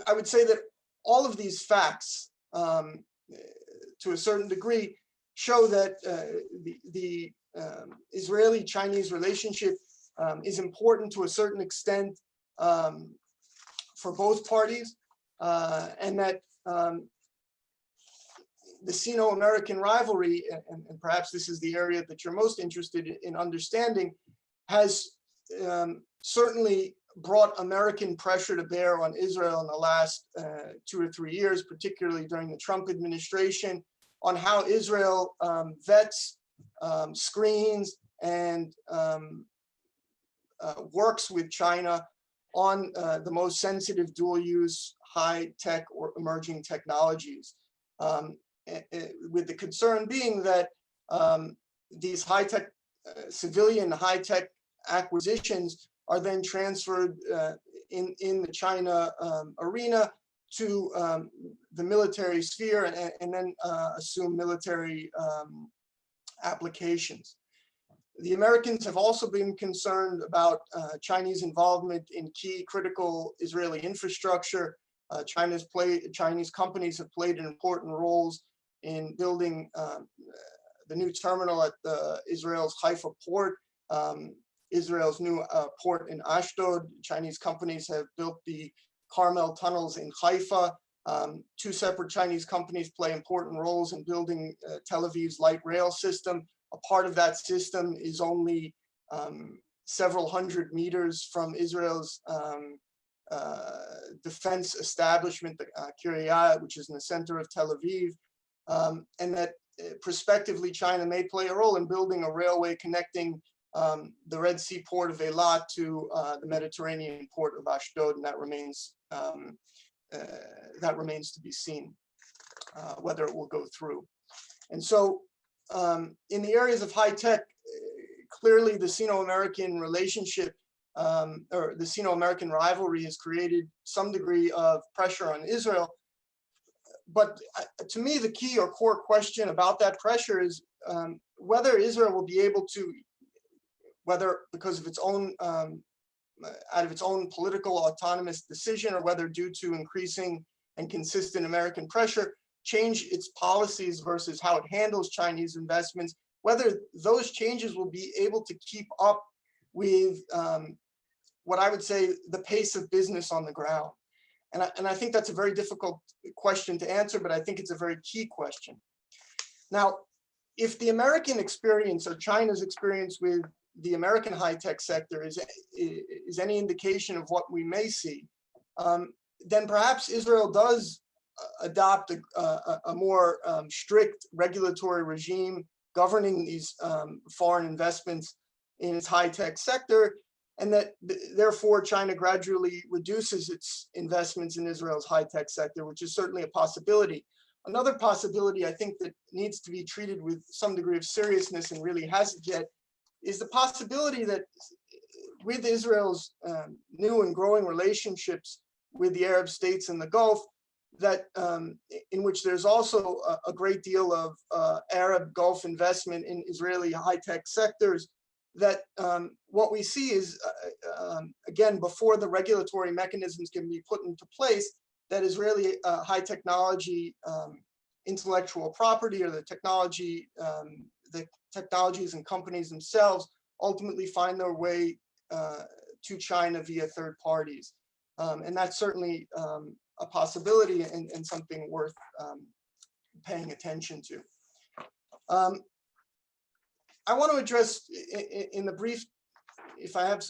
I would say that all of these facts, to a certain degree, show that the Israeli-Chinese relationship is important to a certain extent for both parties, and that the Sino-American rivalry, and perhaps this is the area that you're most interested in understanding, has certainly brought American pressure to bear on Israel in the last 2 or 3 years, particularly during the Trump administration, on how Israel vets, screens, and works with China on the most sensitive dual-use, high-tech or emerging technologies. With the concern being that these high-tech, civilian high-tech acquisitions are then transferred in the China arena to the military sphere and then assume military applications. The Americans have also been concerned about Chinese involvement in key critical Israeli infrastructure. Chinese companies have played important roles in building the new terminal at Israel's Haifa port, Israel's new port in Ashdod. Chinese companies have built the Carmel tunnels in Haifa. 2 separate Chinese companies play important roles in building Tel Aviv's light rail system. A part of that system is only several hundred meters from Israel's defense establishment, the Kiryat, which is in the center of Tel Aviv, and that prospectively China may play a role in building a railway connecting the Red Sea port of Eilat to the Mediterranean port of Ashdod, and that remains to be seen whether it will go through. And so, in the areas of high tech, clearly the Sino-American relationship or the Sino-American rivalry has created some degree of pressure on Israel. But to me, the key or core question about that pressure is whether Israel will be able to, whether because of its own out of its own political autonomous decision, or whether due to increasing and consistent American pressure, change its policies versus how it handles Chinese investments, whether those changes will be able to keep up with what I would say the pace of business on the ground. And I think that's a very difficult question to answer, but I think it's a very key question. Now, if the American experience or China's experience with the American high-tech sector is any indication of what we may see, then perhaps Israel does adopt a more strict regulatory regime governing these foreign investments in its high-tech sector, and that therefore China gradually reduces its investments in Israel's high-tech sector, which is certainly a possibility. Another possibility I think that needs to be treated with some degree of seriousness and really hasn't yet is the possibility that with Israel's new and growing relationships with the Arab states in the Gulf, that in which there's also a great deal of Arab Gulf investment in Israeli high-tech sectors, that what we see is, again, before the regulatory mechanisms can be put into place, that Israeli high technology intellectual property, or the technologies and companies themselves ultimately find their way to China via third parties. And that's certainly a possibility and something worth paying attention to. I want to address in the brief, if I have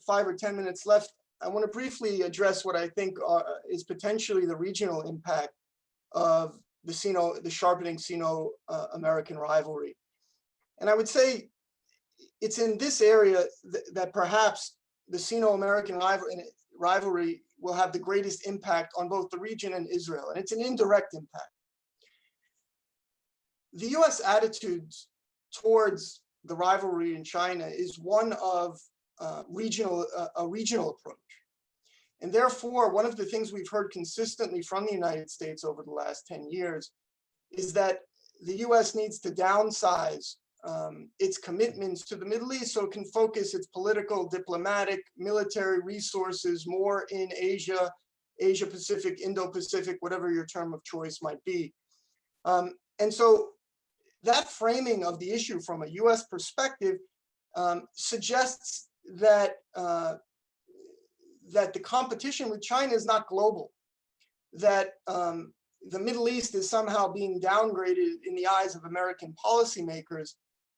5 or 10 minutes left, I want to briefly address what I think is potentially the regional impact of the sharpening Sino-American rivalry. And I would say it's in this area that perhaps the Sino-American rivalry will have the greatest impact on both the region and Israel, and it's an indirect impact. The US attitudes towards the rivalry in China is one of a regional approach. And therefore, one of the things we've heard consistently from the United States over the last 10 years is that the US needs to downsize its commitments to the Middle East so it can focus its political, diplomatic, military resources more in Asia, Asia-Pacific, Indo-Pacific, whatever your term of choice might be. And so that framing of the issue from a US perspective suggests that that the competition with China is not global, that the Middle East is somehow being downgraded in the eyes of American policymakers.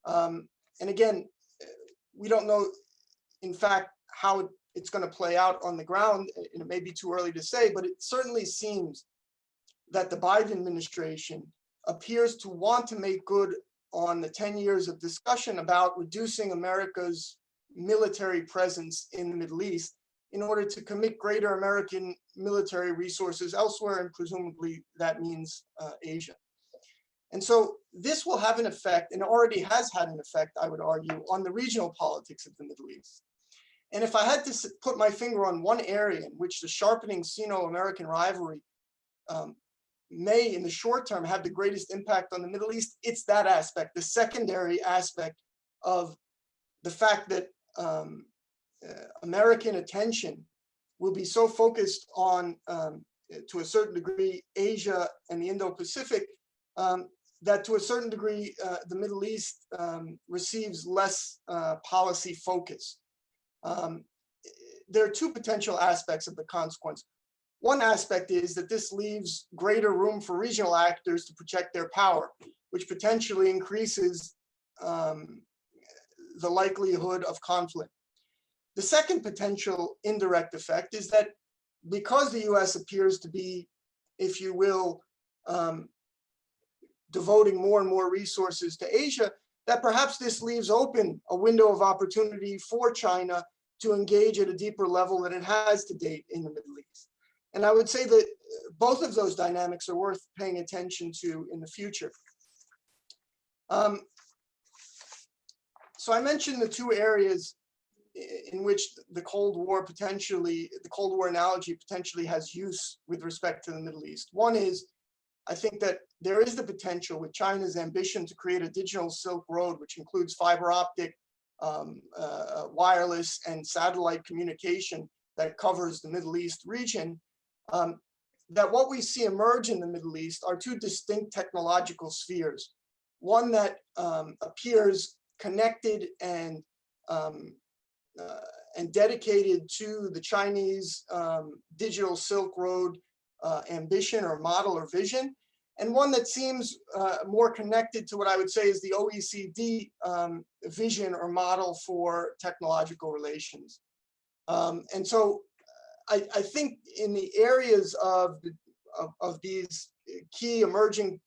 And again, we don't know, in fact, how it's going to play out on the ground, and it may be too early to say, but it certainly seems that the Biden administration appears to want to make good on the 10 years of discussion about reducing America's military presence in the Middle East in order to commit greater American military resources elsewhere, and presumably that means Asia. And so this will have an effect, and already has had an effect, I would argue, on the regional politics of the Middle East. And if I had to put my finger on one area in which the sharpening Sino-American rivalry may, in the short term, have the greatest impact on the Middle East, it's that aspect, the secondary aspect of the fact that American attention will be so focused on, to a certain degree, Asia and the Indo-Pacific, that to a certain degree, the Middle East receives less policy focus. There are two potential aspects of the consequence. One aspect is that this leaves greater room for regional actors to project their power, which potentially increases the likelihood of conflict. The second potential indirect effect is that because the US appears to be, if you will, devoting more and more resources to Asia, that perhaps this leaves open a window of opportunity for China to engage at a deeper level than it has to date in the Middle East. And I would say that both of those dynamics are worth paying attention to in the future. So I mentioned the two areas in which the Cold War analogy potentially has use with respect to the Middle East. One is, I think that there is the potential with China's ambition to create a digital Silk Road, which includes fiber optic wireless and satellite communication that covers the Middle East region, that what we see emerge in the Middle East are two distinct technological spheres. One that appears connected and dedicated to the Chinese digital Silk Road ambition or model or vision, and one that seems more connected to what I would say is the OECD vision or model for technological relations. And so I think in the areas of these key emerging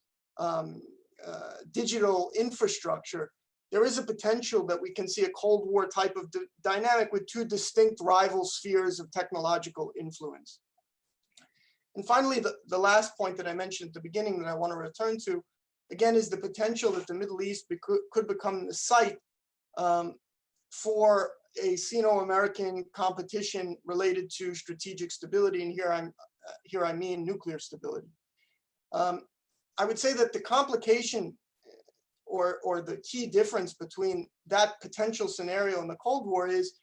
digital infrastructure, there is a potential that we can see a Cold War type of dynamic with two distinct rival spheres of technological influence. And finally, the last point that I mentioned at the beginning that I want to return to, again, is the potential that the Middle East could become the site for a Sino-American competition related to strategic stability. And here I mean nuclear stability. I would say that the complication or the key difference between that potential scenario and the Cold War is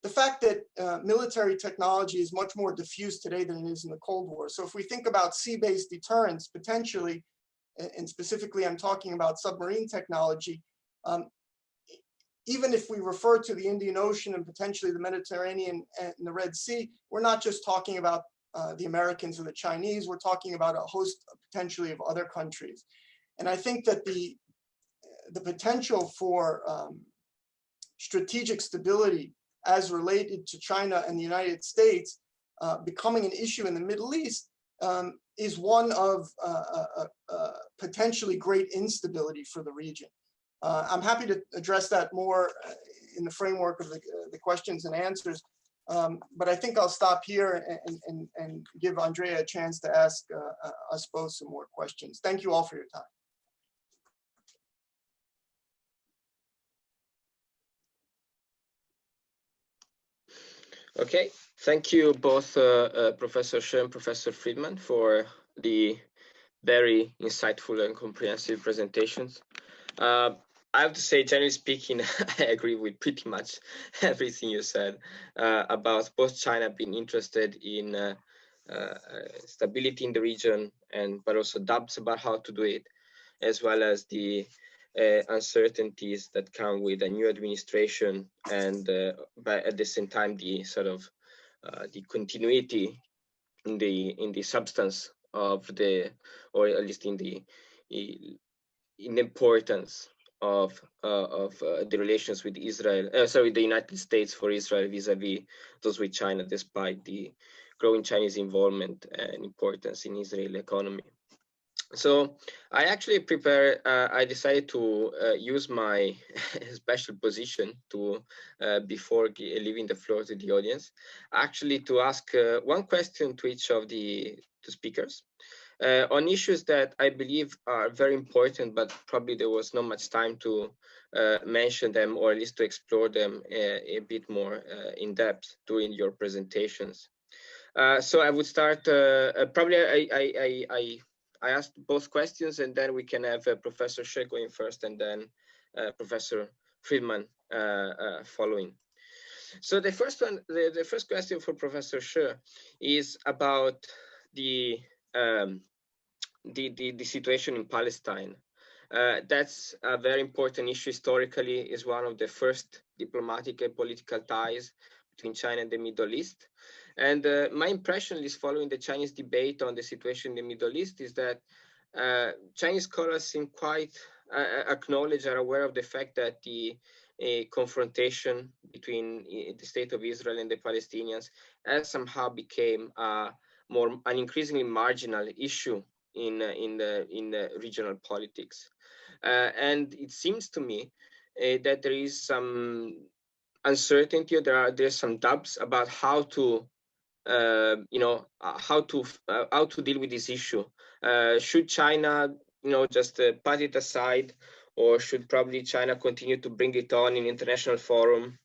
the fact that military technology is much more diffuse today than it is in the Cold War. So if we think about sea-based deterrence, potentially, and specifically I'm talking about submarine technology, even if we refer to the Indian Ocean and potentially the Mediterranean and the Red Sea, we're not just talking about the Americans or the Chinese, we're talking about a host potentially of other countries. And I think that the potential for strategic stability as related to China and the United States becoming an issue in the Middle East is one of potentially great instability for the region. I'm happy to address that more in the framework of the questions and answers, but I think I'll stop here and give Andrea a chance to ask us both some more questions. Thank you all for your time. Okay, thank you both, Professor She and Professor Friedman, for the very insightful and comprehensive presentations. I have to say, generally speaking, I agree with pretty much everything you said about both China being interested in stability in the region, but also doubts about how to do it, as well as the uncertainties that come with a new administration, and but at the same time the sort of the continuity in the substance of the, or at least in the importance of the relations with Israel, the United States for Israel vis-a-vis those with China, despite the growing Chinese involvement and importance in Israeli economy. So I actually I decided to use my special position to, before leaving the floor to the audience, actually to ask one question to each of the two speakers on issues that I believe are very important, but probably there was not much time to mention them, or at least to explore them a bit more in depth during your presentations. So I would start, I asked both questions, and then we can have Professor She going first, and then Professor Friedman following. So the first one, the first question for Professor She is about the situation in Palestine. That's a very important issue historically, is one of the first diplomatic and political ties between China and the Middle East. And my impression is, following the Chinese debate on the situation in the Middle East, is that Chinese scholars seem quite acknowledge, are aware of the fact that the confrontation between the state of Israel and the Palestinians has somehow became an increasingly marginal issue in the regional politics. And it seems to me that there is some uncertainty, there's some doubts about how to how to deal with this issue. Should China, just put it aside, or should probably China continue to bring it on in international forum?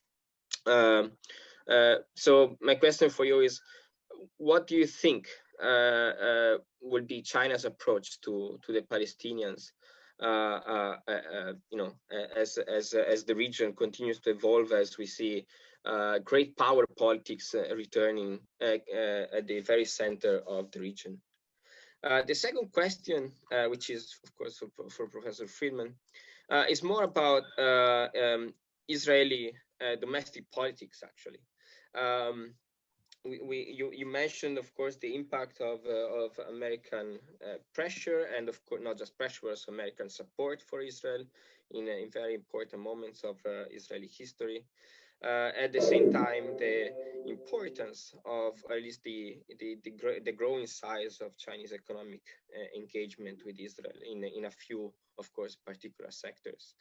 So my question for you is, what do you think will be China's approach to the Palestinians as the region continues to evolve, as we see great power politics returning at the very center of the region. The second question, which is of course for Professor Friedman, is more about Israeli domestic politics, actually. You mentioned, of course, the impact of American pressure, and of course not just pressure, but also American support for Israel in very important moments of Israeli history. At the same time, the importance of, or at least the growing size of Chinese economic engagement with Israel in a few, of course, particular sectors.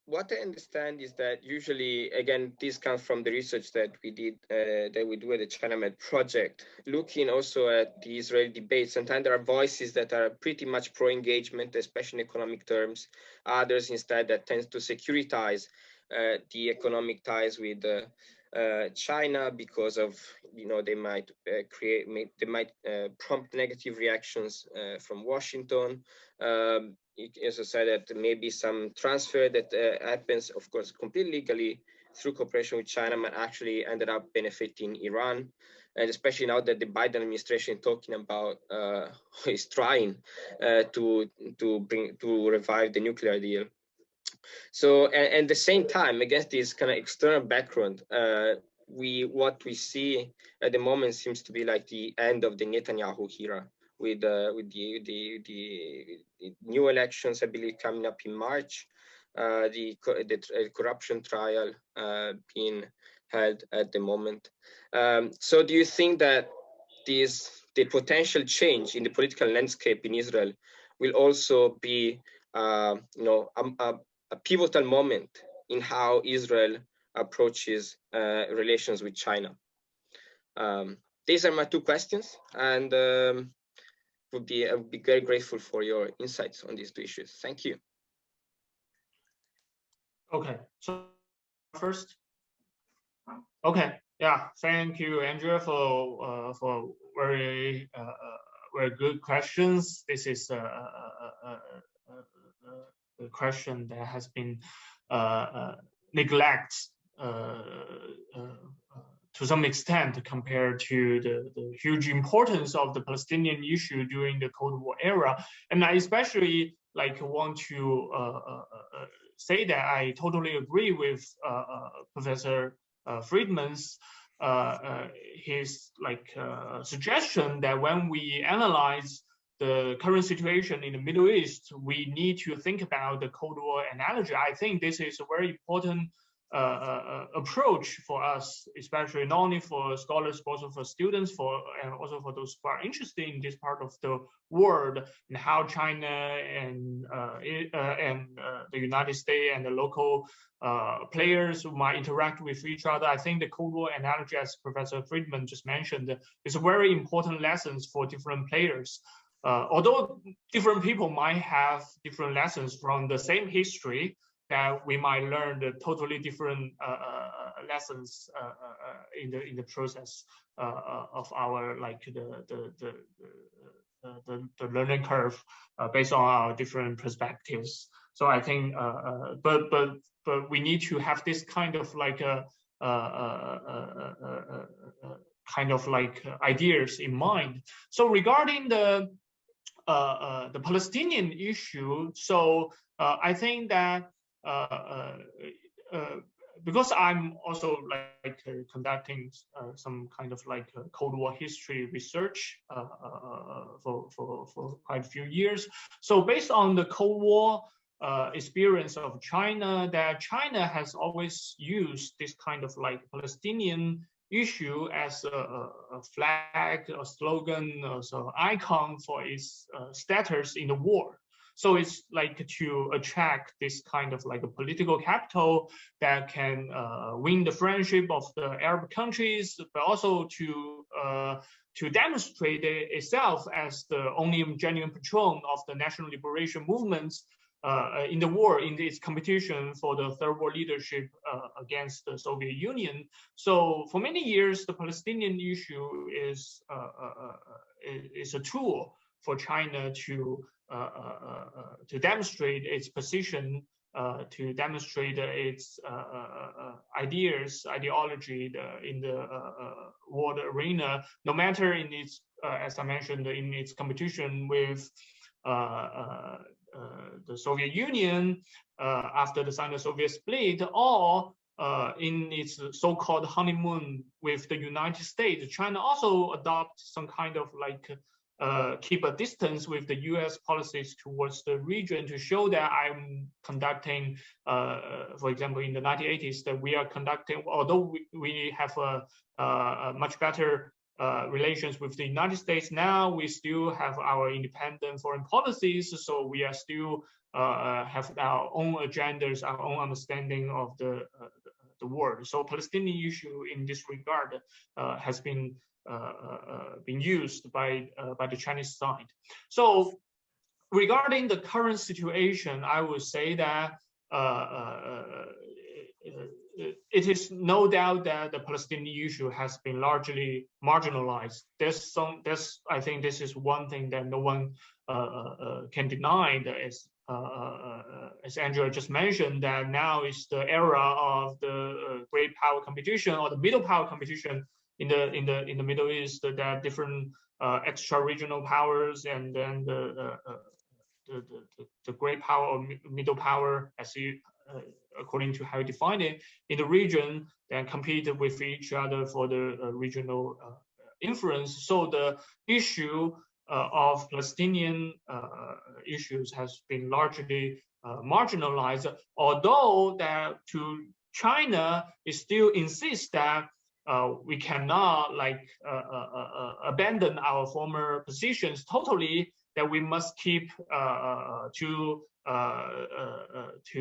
What I understand is that usually, again, this comes from the research that we did, that we do at the ChinaMed project, looking also at the Israeli debate. Sometimes there are voices that are pretty much pro-engagement, especially in economic terms. Others instead that tends to securitize the economic ties with China because of, they might prompt negative reactions from Washington. As I said, that maybe some transfer that happens, of course, completely legally through cooperation with China might actually ended up benefiting Iran. And especially now that the Biden administration is talking about, is trying to revive the nuclear deal. So, and at the same time, against this kind of external background, what we see at the moment seems to be like the end of the Netanyahu era, with the new elections, I believe, coming up in March, the corruption trial being held at the moment. So, do you think that the potential change in the political landscape in Israel will also be, a pivotal moment in how Israel approaches relations with China? These are my two questions, and I would be very grateful for your insights on these two issues. Thank you. Okay, so first, okay, yeah, thank you, Andrea, for very good questions. This is a question that has been neglected to some extent compared to the huge importance of the Palestinian issue during the Cold War era. And I especially want to say that I totally agree with Professor Friedman's his suggestion that when we analyze the current situation in the Middle East, we need to think about the Cold War analogy. I think this is a very important approach for us, especially not only for scholars, but also for students, and also for those who are interested in this part of the world, and how China and the United States and the local players who might interact with each other. I think the Cold War analogy, as Professor Friedman just mentioned, is a very important lessons for different players. Although different people might have different lessons from the same history, that we might learn the totally different lessons in the process of our the learning curve based on our different perspectives. So I think, but we need to have this kind of ideas in mind. So regarding the Palestinian issue, so I think that because I'm also conducting some kind of Cold War history research for quite a few years. So based on the Cold War experience of China, that China has always used this kind of Palestinian issue as a flag, a slogan, as an icon for its status in the war. So it's to attract this kind of a political capital that can win the friendship of the Arab countries, but also to demonstrate itself as the only genuine patron of the national liberation movements in the war, in its competition for the third world leadership against the Soviet Union. So for many years, the Palestinian issue is a tool for China to demonstrate its position, to demonstrate its ideology in the world arena, no matter in its, as I mentioned, in its competition with the Soviet Union after the Sino-Soviet split, or in its so-called honeymoon with the United States. China also adopts some kind of like keep a distance with the US policies towards the region to show that I'm conducting, for example, in the 1980s, that we are conducting, although we have a much better relations with the United States now, we still have our independent foreign policies, so we are still have our own agendas, our own understanding of the world. So Palestinian issue in this regard has been used by the Chinese side. So regarding the current situation, I would say that it is no doubt that the Palestinian issue has been largely marginalized. I think this is one thing that no one can deny. That is, as Angela just mentioned, that now is the era of the great power competition or the middle power competition in the Middle East. That different extra-regional powers and then the great power or middle power, as you according to how you define it, in the region, then compete with each other for the regional influence. So the issue of Palestinian issues has been largely marginalized, although that to China, it still insists that we cannot like abandon our former positions totally, that we must keep to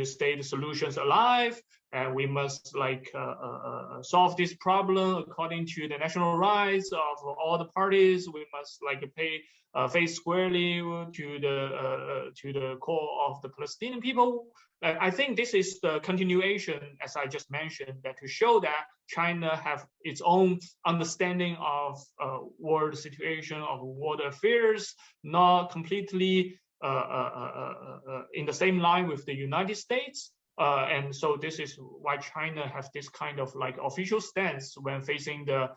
state solutions alive, and we must like solve this problem according to the national rights of all the parties. We must like face squarely to the core of the Palestinian people. I think this is the continuation, as I just mentioned, that to show that China have its own understanding of world situation, of world affairs, not completely in the same line with the United States. And so this is why China has this kind of like official stance when facing the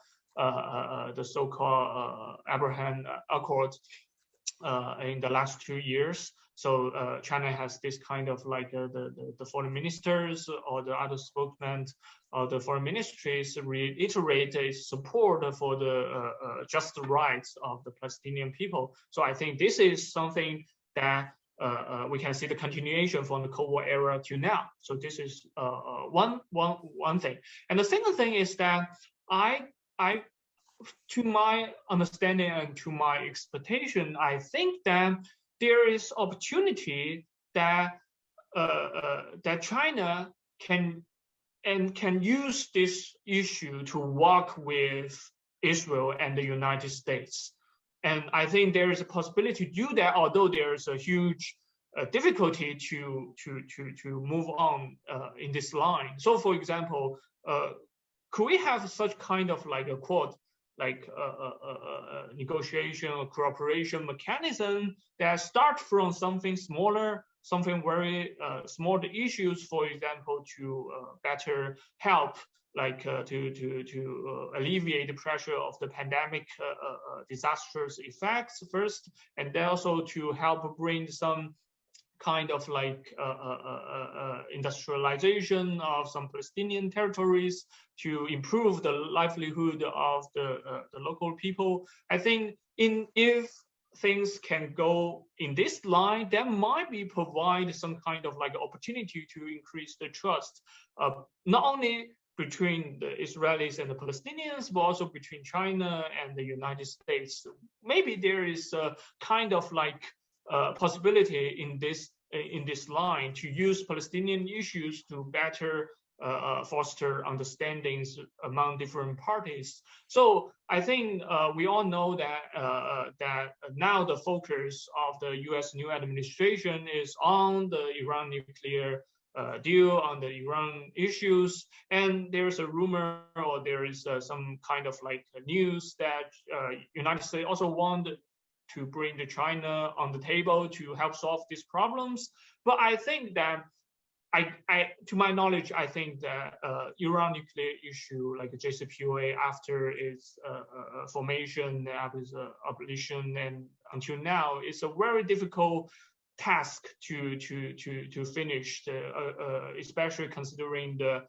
so-called Abraham Accords in the last 2 years. So China has this kind of like the foreign ministers or the other spokesmen of the foreign ministries reiterate its support for the just rights of the Palestinian people. So I think this is something that we can see the continuation from the Cold War era to now. So this is one thing. And the second thing is that I to my understanding and to my expectation, I think that there is opportunity that that China can use this issue to work with Israel and the United States. And I think there is a possibility to do that, although there is a huge difficulty to move on in this line. So, for example, could we have such kind of like a quote, like negotiation or cooperation mechanism that start from something smaller, something very small issues, for example, to better help, like to alleviate the pressure of the pandemic disastrous effects first, and then also to help bring some kind of like industrialization of some Palestinian territories to improve the livelihood of the local people. I think if things can go in this line, that might be provide some kind of like opportunity to increase the trust, not only between the Israelis and the Palestinians, but also between China and the United States. Maybe there is a kind of like possibility in this line to use Palestinian issues to better foster understandings among different parties. So I think we all know that that now the focus of the U.S. new administration is on the Iran nuclear deal, on the Iran issues, and there's a rumor or there is some kind of like news that United States also want to bring the China on the table to help solve these problems. But I think that to my knowledge, I think that Iran nuclear issue, like the JCPOA, after its formation, after its abolition, and until now, it's a very difficult task to finish, especially considering the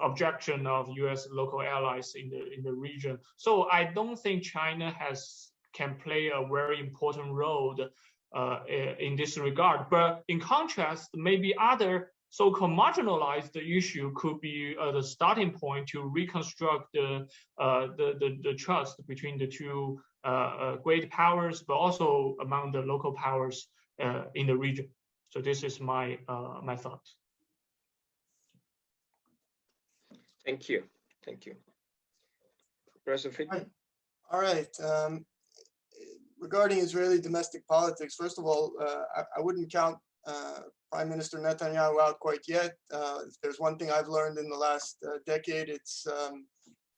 objection of U.S. local allies in the region. So I don't think China can play a very important role in this regard. But in contrast, maybe other so-called marginalized issue could be the starting point to reconstruct the trust between the two great powers, but also among the local powers in the region. So this is my my thought. Thank you. Thank you. Professor Friedman. All right. Regarding Israeli domestic politics, first of all, I wouldn't count Prime Minister Netanyahu out quite yet. If there's one thing I've learned in the last decade, it's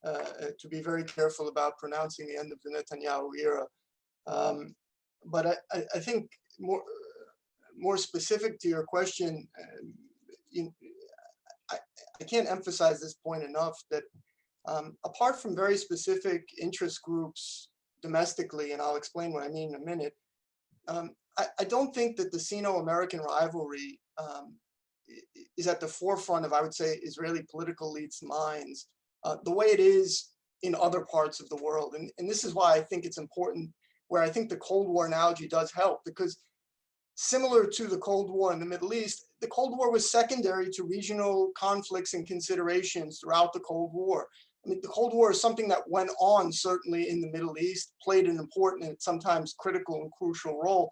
to be very careful about pronouncing the end of the Netanyahu era. But I think more specific to your question, I can't emphasize this point enough that apart from very specific interest groups domestically, and I'll explain what I mean in a minute, I don't think that the Sino-American rivalry is at the forefront of, I would say, Israeli political elites' minds, the way it is in other parts of the world. And this is why I think it's important, where I think the Cold War analogy does help, because similar to the Cold War in the Middle East, the Cold War was secondary to regional conflicts and considerations throughout the Cold War. I mean, the Cold War is something that went on certainly in the Middle East, played an important and sometimes critical and crucial role,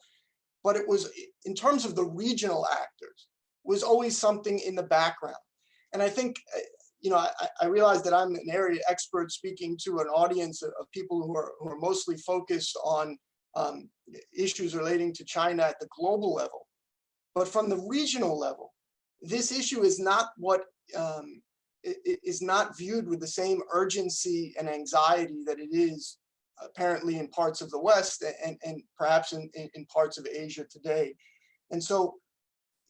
but it was, in terms of the regional actors, was always something in the background. And I think, I realize that I'm an area expert speaking to an audience of people who are mostly focused on issues relating to China at the global level. But from the regional level, this issue is not is not viewed with the same urgency and anxiety that it is apparently in parts of the West and perhaps in parts of Asia today. And so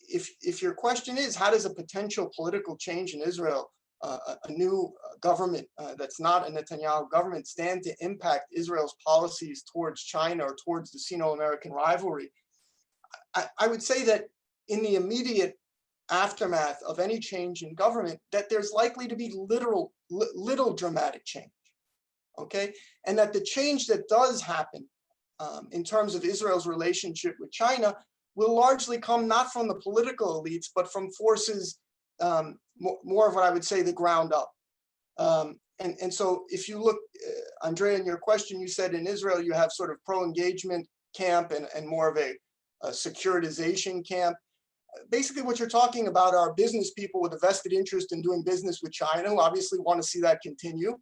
if your question is, how does a potential political change in Israel, a new government that's not a Netanyahu government, stand to impact Israel's policies towards China or towards the Sino-American rivalry? I would say that in the immediate aftermath of any change in government, that there's likely to be little dramatic change, okay? And that the change that does happen in terms of Israel's relationship with China will largely come not from the political elites, but from forces more of what I would say the ground up. And so if you look, Andrea, in your question, you said in Israel, you have sort of pro-engagement camp and more of a securitization camp. Basically, what you're talking about are business people with a vested interest in doing business with China, who obviously want to see that continue.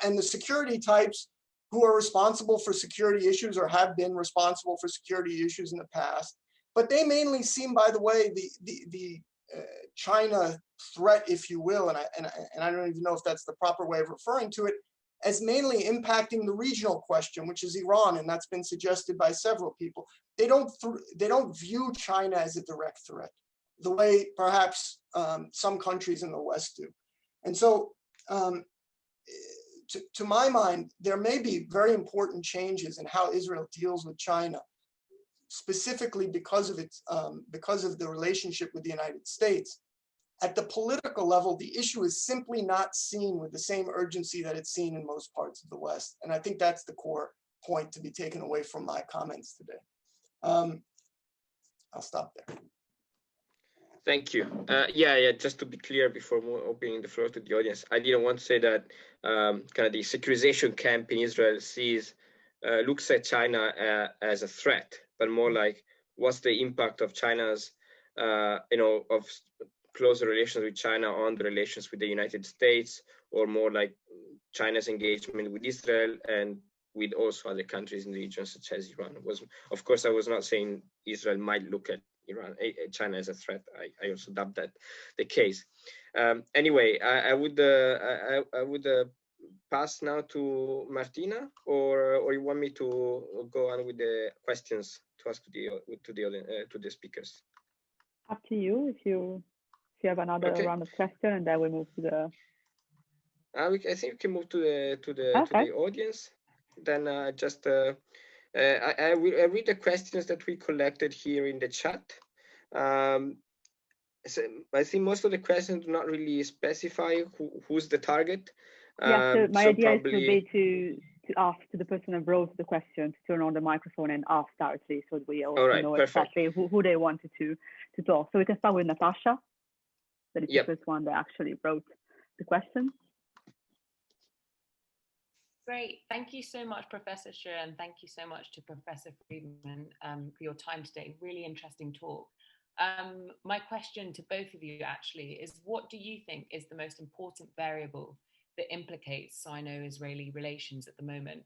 And the security types who are responsible for security issues or have been responsible for security issues in the past. But they mainly seem, by the way, the China threat, if you will, and I don't even know if that's the proper way of referring to it, as mainly impacting the regional question, which is Iran, and that's been suggested by several people. They don't view China as a direct threat, the way perhaps some countries in the West do. And so, to my mind, there may be very important changes in how Israel deals with China, specifically because of the relationship with the United States. At the political level, the issue is simply not seen with the same urgency that it's seen in most parts of the West. And I think that's the core point to be taken away from my comments today. I'll stop there. Thank you. Yeah, just to be clear before opening the floor to the audience, I didn't want to say that kind of the securitization camp in Israel looks at China as a threat, but more like what's the impact of China's, of closer relations with China on the relations with the United States, or more like China's engagement with Israel and with also other countries in the region, such as Iran. Of course, I was not saying Israel might look at China as a threat. I also doubt that the case. Anyway, I would pass now to Martina, or you want me to go on with the questions to ask to the speakers? Up to you. If you have another round of questions, and then we move to the. I think we can move to the audience. Then I read the questions that we collected here in the chat. So I think most of the questions do not really specify who's the target. Yeah, so my idea is to be to ask to the person who wrote the question to turn on the microphone and ask directly, so we also know exactly who they wanted to talk. So we can start with Natasha, that is the first one that actually wrote the question. Great, thank you so much, Professor Xu, and thank you so much to Professor Friedman for your time today. Really interesting talk. My question to both of you actually is, what do you think is the most important variable that implicates Sino-Israeli relations at the moment?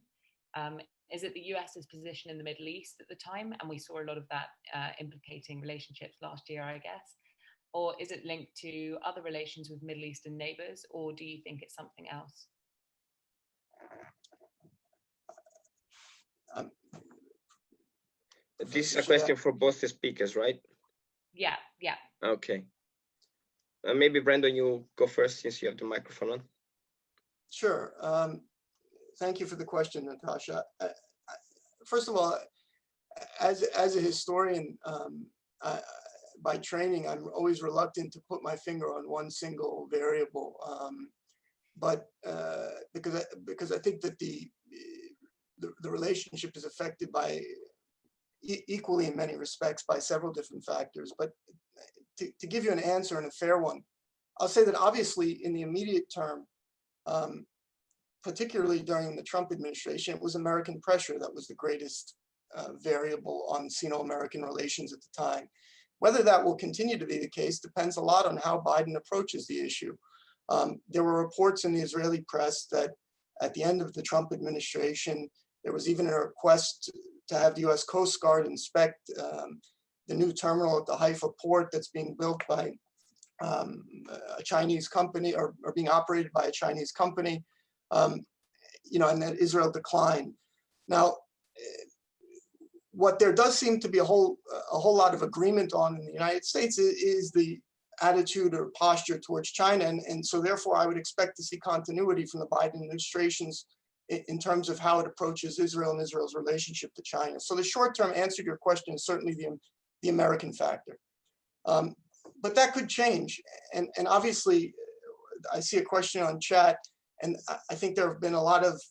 Is it the US's position in the Middle East at the time? And we saw a lot of that implicating relationships last year, I guess. Or is it linked to other relations with Middle Eastern neighbors? Or do you think it's something else? This is a question for both the speakers, right? Yeah. Okay. Maybe Brandon, you go first since you have the microphone on. Sure. Thank you for the question, Natasha. First of all, as a historian by training, I'm always reluctant to put my finger on one single variable, but because I think that the relationship is affected by equally in many respects by several different factors. But to give you an answer and a fair one, I'll say that obviously in the immediate term, particularly during the Trump administration, it was American pressure that was the greatest variable on Sino-American relations at the time. Whether that will continue to be the case depends a lot on how Biden approaches the issue. There were reports in the Israeli press that at the end of the Trump administration, there was even a request to have the US Coast Guard inspect the new terminal at the Haifa port that's being built by a Chinese company or being operated by a Chinese company, and that Israel declined. Now, what there does seem to be a whole lot of agreement on in the United States is the attitude or posture towards China. And so therefore, I would expect to see continuity from the Biden administrations in terms of how it approaches Israel and Israel's relationship to China. So the short-term answer to your question is certainly the American factor. But that could change. And obviously, I see a question on chat, and I think there have been a lot of,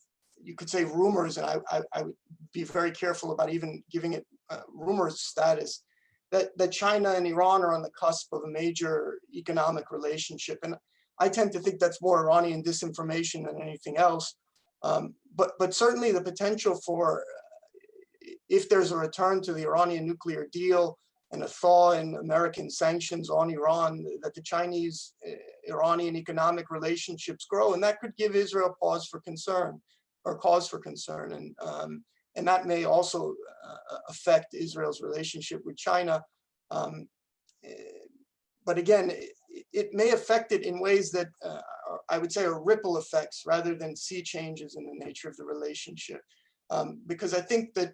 you could say, rumors, and I would be very careful about even giving it rumors status, that China and Iran are on the cusp of a major economic relationship. And I tend to think that's more Iranian disinformation than anything else. But certainly the potential for, if there's a return to the Iranian nuclear deal and a thaw in American sanctions on Iran, that the Chinese-Iranian economic relationships grow, and that could give Israel cause for concern. And that may also affect Israel's relationship with China. But again, it may affect it in ways that I would say are ripple effects rather than sea changes in the nature of the relationship. Because I think that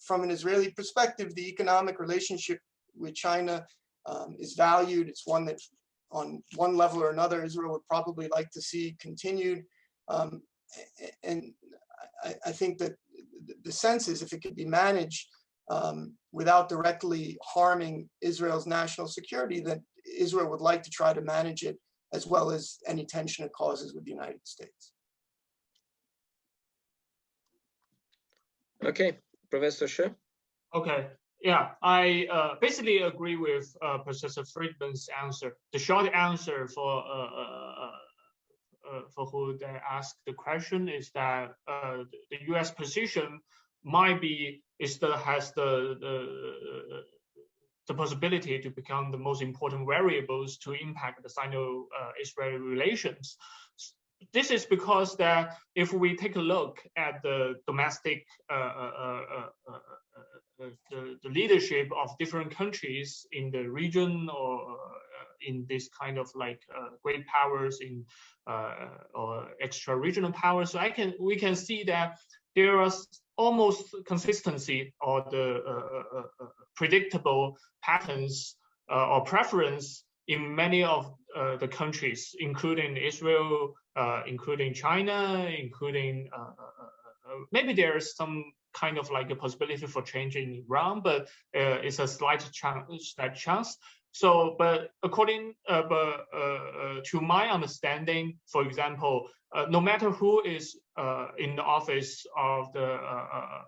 from an Israeli perspective, the economic relationship with China is valued. It's one that on one level or another, Israel would probably like to see continued. And I think that the sense is, if it could be managed without directly harming Israel's national security, that Israel would like to try to manage it as well as any tension it causes with the United States. Okay, Professor Xu. Okay, yeah, I basically agree with Professor Friedman's answer. The short answer for who they asked the question is that the U.S. position might be has the possibility to become the most important variables to impact the Sino-Israeli relations. This is because that if we take a look at the domestic the leadership of different countries in the region or in this kind of like great powers in or extra regional powers. So we can see that there is almost consistency or the predictable patterns or preference in many of the countries, including Israel, including China, including maybe there's some kind of like a possibility for change in Iran, but it's a slight chance. So, but according to my understanding, for example, no matter who is in the office of the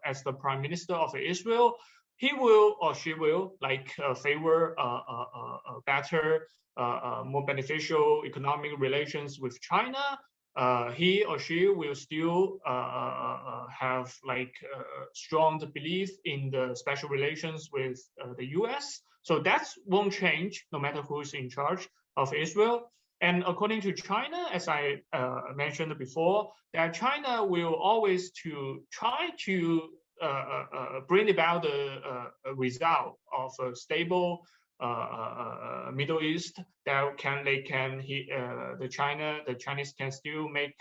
as the Prime Minister of Israel, he will or she will like favor better, more beneficial economic relations with China. He or she will still have like strong belief in the special relations with the US. So that won't change no matter who's in charge of Israel. And according to China, as I mentioned before, that China will always try to bring about the result of a stable Middle East that the Chinese can still make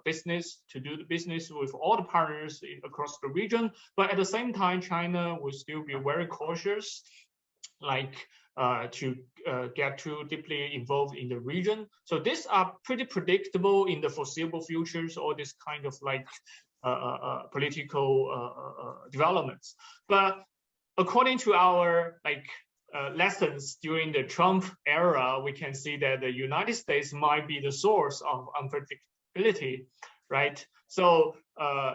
business to do the business with all the partners across the region, but at the same time, China will still be very cautious, like to get too deeply involved in the region. So these are pretty predictable in the foreseeable futures, all this kind of like political developments. But according to our like lessons during the Trump era, we can see that the United States might be the source of unpredictability, right? So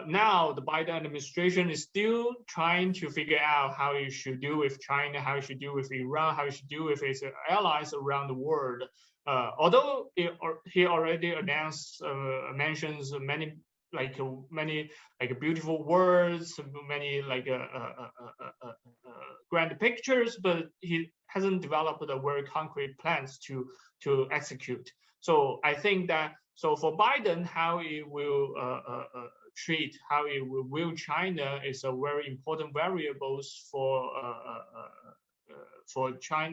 now the Biden administration is still trying to figure out how it should deal with China, how it should deal with Iran, how it should deal with its allies around the world. Although he already mentions many beautiful words, many grand pictures, but he hasn't developed a very concrete plans to execute. So I think that for Biden, how he will treat, how he will view China is a very important variables for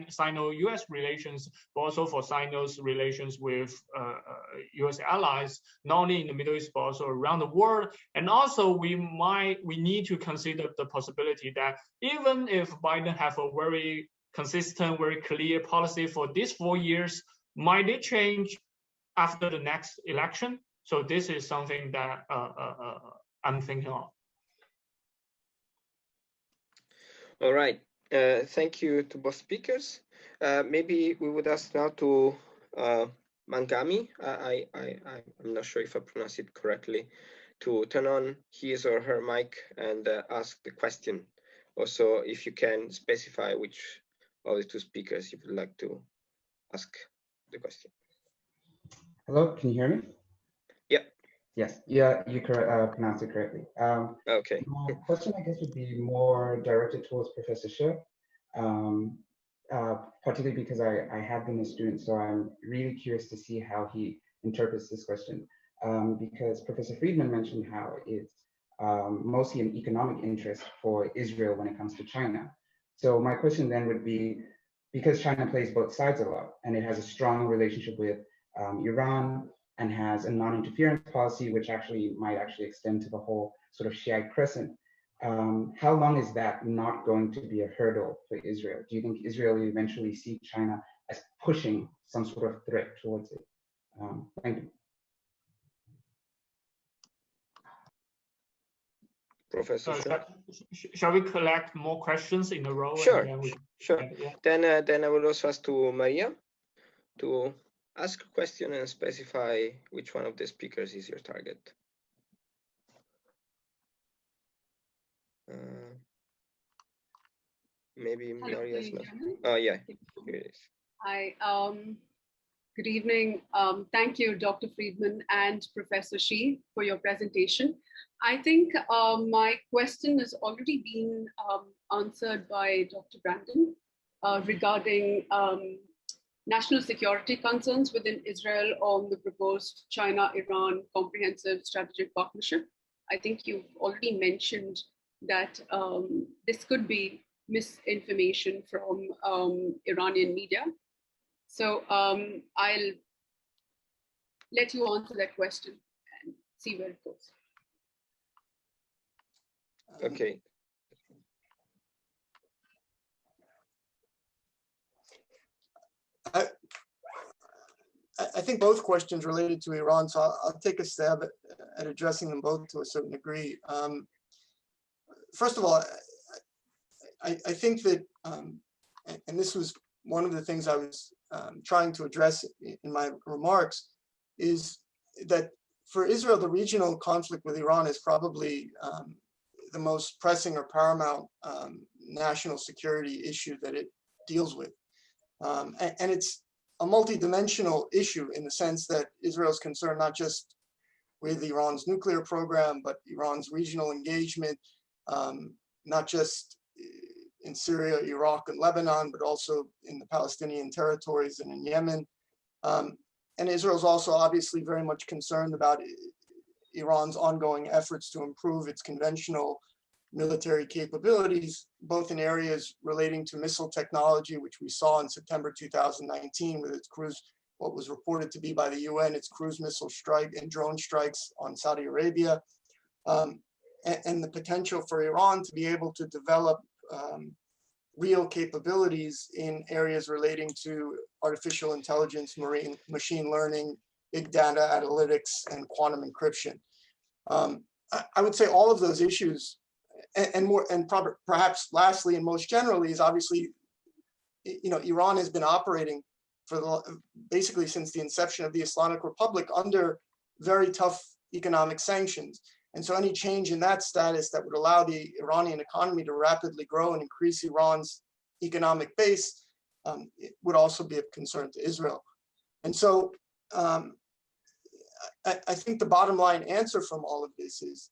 Sino-US relations, but also for Sino's relations with US allies, not only in the Middle East, but also around the world. And also we need to consider the possibility that even if Biden have a very consistent, very clear policy for these 4 years, might it change after the next election? So this is something that I'm thinking of. All right. Thank you to both speakers. Maybe we would ask now to Mangami. I'm not sure if I pronounced it correctly, to turn on his or her mic and ask the question. Also, if you can specify which of the two speakers you would like to ask the question. Hello, can you hear me? Yeah. Yes, yeah, you pronounced it correctly. Okay. My question, I guess, would be more directed towards Professor Shi, particularly because I have been a student, so I'm really curious to see how he interprets this question. Because Professor Friedman mentioned how it's mostly an economic interest for Israel when it comes to China. So my question then would be, because China plays both sides a lot, and it has a strong relationship with Iran, and has a non-interference policy, which might extend to the whole sort of Shiite crescent. How long is that not going to be a hurdle for Israel? Do you think Israel will eventually see China as pushing some sort of threat towards it? Thank you. Professor, shall we collect more questions in a row? Sure, sure. Yeah. Then I will also ask to Maria to ask a question and specify which one of the speakers is your target. Maybe Maria is not. Oh yeah, here it is. Hi, good evening. Thank you, Dr. Friedman and Professor Shi, for your presentation. I think my question has already been answered by Dr. Brandon regarding national security concerns within Israel on the proposed China-Iran comprehensive strategic partnership. I think you've already mentioned that this could be misinformation from Iranian media. So I'll let you answer that question and see where it goes. Okay. I think both questions related to Iran, so I'll take a stab at addressing them both to a certain degree. First of all, I think that, and this was one of the things I was trying to address in my remarks, is that for Israel, the regional conflict with Iran is probably the most pressing or paramount national security issue that it deals with. And it's a multidimensional issue in the sense that Israel is concerned not just with Iran's nuclear program, but Iran's regional engagement, not just in Syria, Iraq, and Lebanon, but also in the Palestinian territories and in Yemen. And Israel is also obviously very much concerned about Iran's ongoing efforts to improve its conventional military capabilities, both in areas relating to missile technology, which we saw in September 2019 with its cruise, what was reported to be by the UN, its cruise missile strike and drone strikes on Saudi Arabia, and the potential for Iran to be able to develop real capabilities in areas relating to artificial intelligence, machine learning, big data analytics, and quantum encryption. I would say all of those issues, and perhaps lastly and most generally, is obviously, Iran has been operating for basically since the inception of the Islamic Republic under very tough economic sanctions. And so any change in that status that would allow the Iranian economy to rapidly grow and increase Iran's economic base it would also be of concern to Israel. And so I think the bottom line answer from all of this is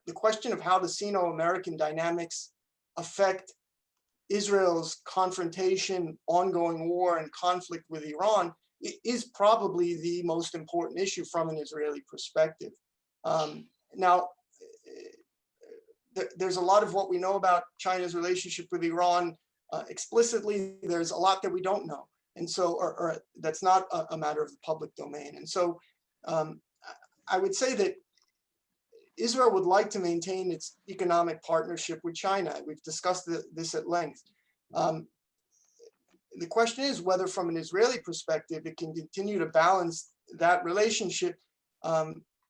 the question of how the Sino-American dynamics affect Israel's confrontation, ongoing war, and conflict with Iran is probably the most important issue from an Israeli perspective. Now, there's a lot of what we know about China's relationship with Iran explicitly. There's a lot that we don't know. And so, or that's not a matter of the public domain. And so I would say that Israel would like to maintain its economic partnership with China. We've discussed this at length. The question is whether from an Israeli perspective, it can continue to balance that relationship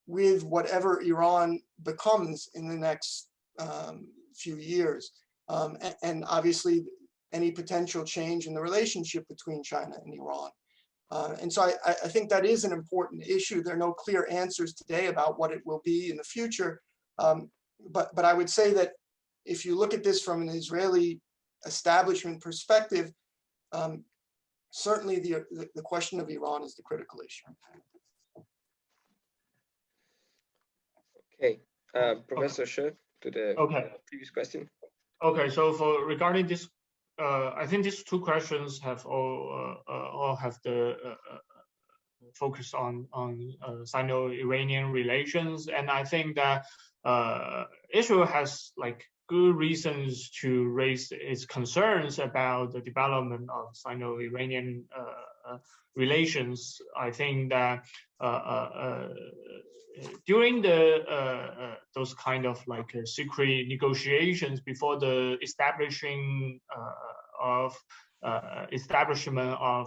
with whatever Iran becomes in the next few years. And obviously, any potential change in the relationship between China and Iran. And so I think that is an important issue. There are no clear answers today about what it will be in the future. But I would say that if you look at this from an Israeli establishment perspective, certainly the question of Iran is the critical issue. Okay, Professor Shi, to the previous question. Okay, so regarding this, I think these two questions have all have the focus on Sino-Iranian relations, and I think that Israel has good reasons to raise its concerns about the development of Sino-Iranian relations. I think that during those kind of secret negotiations before the establishment of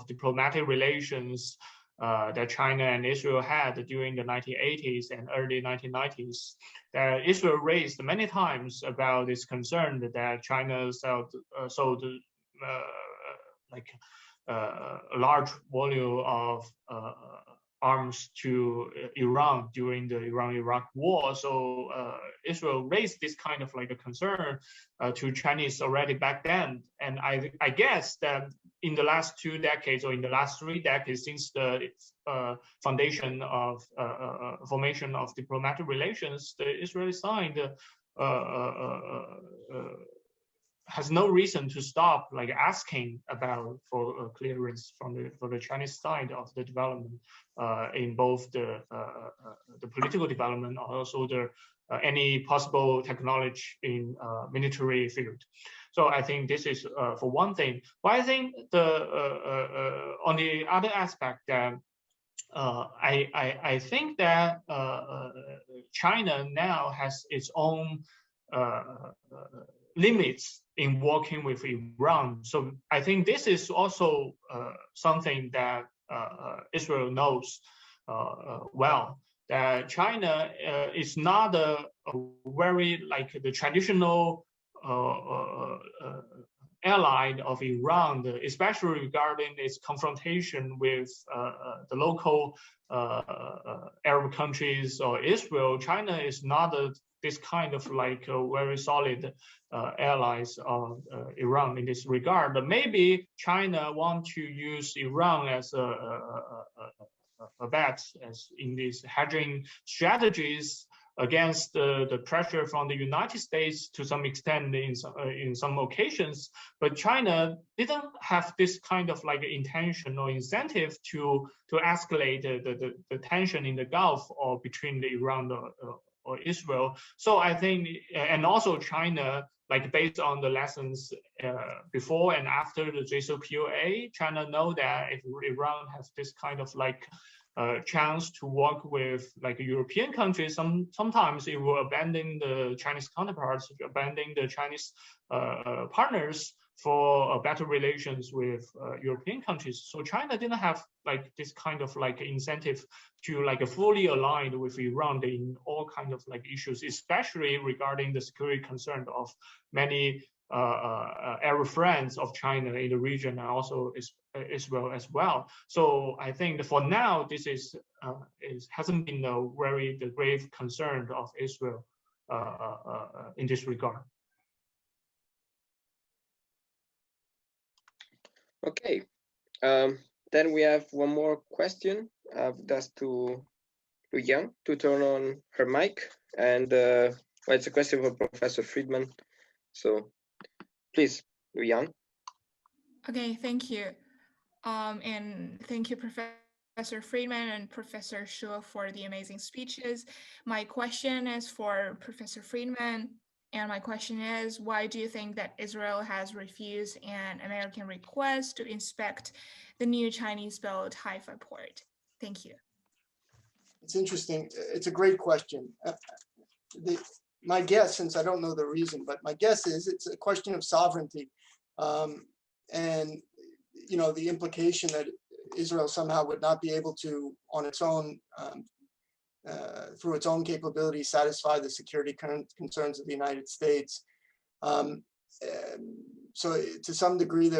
diplomatic relations that China and Israel had during the 1980s and early 1990s, Israel raised many times about its concern that China sold a large volume of arms to Iran during the Iran-Iraq war. So Israel raised this kind of a concern to Chinese already back then. And I guess that in the last 2 decades or in the last 3 decades since the formation of diplomatic relations, the Israeli side has no reason to stop like asking about for clearance from the Chinese side of the development in both the political development, also the any possible technology in military field. So I think this is for one thing. But I think the on the other aspect that I think that China now has its own limits in working with Iran. So I think this is also something that Israel knows well. That China is not a very like the traditional ally of Iran, especially regarding its confrontation with the local Arab countries or Israel. China is not this kind of like very solid allies of Iran in this regard. But maybe China want to use Iran as a bet as in these hedging strategies against the pressure from the United States to some extent in some occasions, but China didn't have this kind of like intention or incentive to escalate the tension in the Gulf or between the Iran or Israel. So I think, and also China, like based on the lessons before and after the JCPOA, China know that if Iran has this kind of like chance to work with like European countries, sometimes it will abandon the Chinese counterparts, abandon the Chinese partners for better relations with European countries. So China didn't have like this kind of like incentive to like fully aligned with Iran in all kinds of like issues, especially regarding the security concern of many Arab friends of China in the region, and also Israel as well. So I think for now, this hasn't been the grave concern of Israel in this regard. Okay, then we have one more question. That's to Yang to turn on her mic, and well, it's a question for Professor Friedman. So please, Yang. Okay, thank you. And thank you, Professor Friedman and Professor Xu for the amazing speeches. My question is for Professor Friedman, and my question is, why do you think that Israel has refused an American request to inspect the new Chinese-built Haifa port? Thank you. It's interesting. It's a great question. My guess, since I don't know the reason, but my guess is it's a question of sovereignty. And you know, the implication that Israel somehow would not be able to, on its own, through its own capability, satisfy the security concerns of the United States. So to some degree,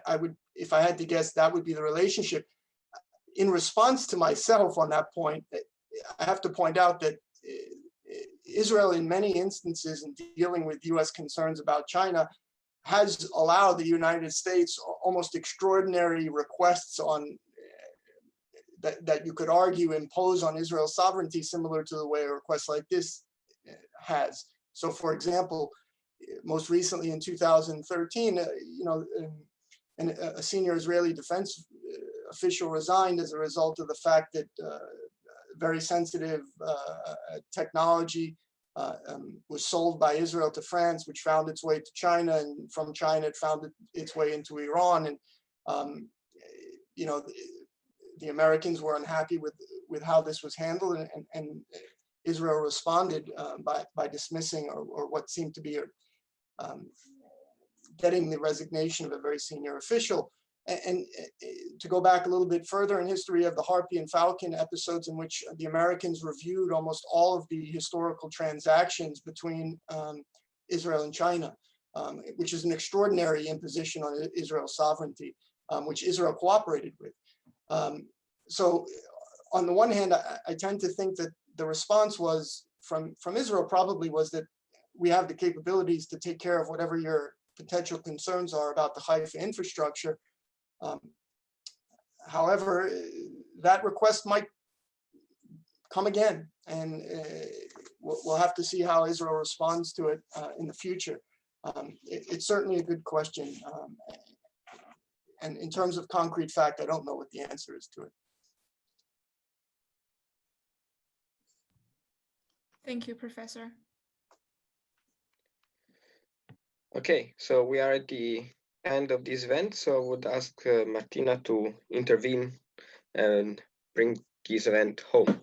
I would, if I had to guess, that would be the relationship. In response to myself on that point, I have to point out that Israel, in many instances, in dealing with US concerns about China, has allowed the United States almost extraordinary requests on that you could argue impose on Israel's sovereignty, similar to the way a request like this has. So, for example, most recently in 2013, you know, a senior Israeli defense official resigned as a result of the fact that very sensitive technology was sold by Israel to France, which found its way to China, and from China it found its way into Iran. And you know, the Americans were unhappy with how this was handled, and Israel responded by dismissing or what seemed to be getting the resignation of a very senior official. And to go back a little bit further in history of the Harpy and Falcon episodes, in which the Americans reviewed almost all of the historical transactions between Israel and China, which is an extraordinary imposition on Israel's sovereignty, which Israel cooperated with. So on the one hand, I tend to think that the response was from Israel probably was that we have the capabilities to take care of whatever your potential concerns are about the Haifa infrastructure. However, that request might come again, and we'll have to see how Israel responds to it in the future. It's certainly a good question. And in terms of concrete fact, I don't know what the answer is to it. Thank you, Professor. Okay, so we are at the end of this event. So I would ask Martina to intervene and bring this event home.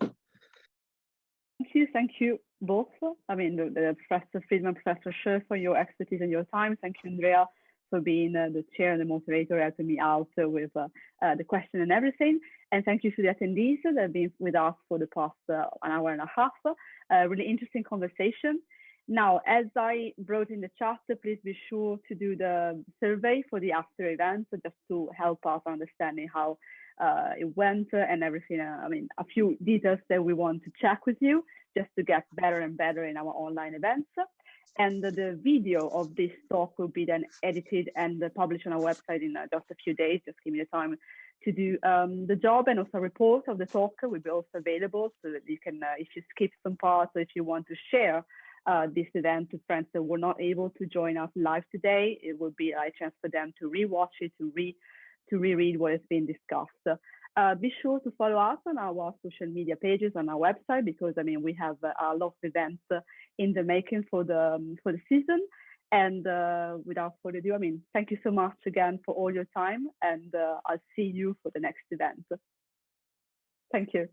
Thank you both. I mean, the Professor Friedman, Professor Scher, for your expertise and your time. Thank you, Andrea, for being the chair and the moderator, helping me out with the question and everything. And thank you to the attendees that have been with us for the past an hour and a half. Really interesting conversation. Now, as I wrote in the chat, please be sure to do the survey for the after event, just to help us understanding how it went and everything. I mean, a few details that we want to check with you, just to get better and better in our online events. And the video of this talk will be then edited and published on our website in just a few days. Just give me the time to do the job, and also a report of the talk will be also available, so that you can, if you skip some parts or if you want to share this event to friends that were not able to join us live today, it will be a chance for them to rewatch it, to reread what has been discussed. Be sure to follow us on our social media pages on our website, because I mean we have a lot of events in the making for the season. And without further ado, I mean, thank you so much again for all your time, and I'll see you for the next event. Thank you.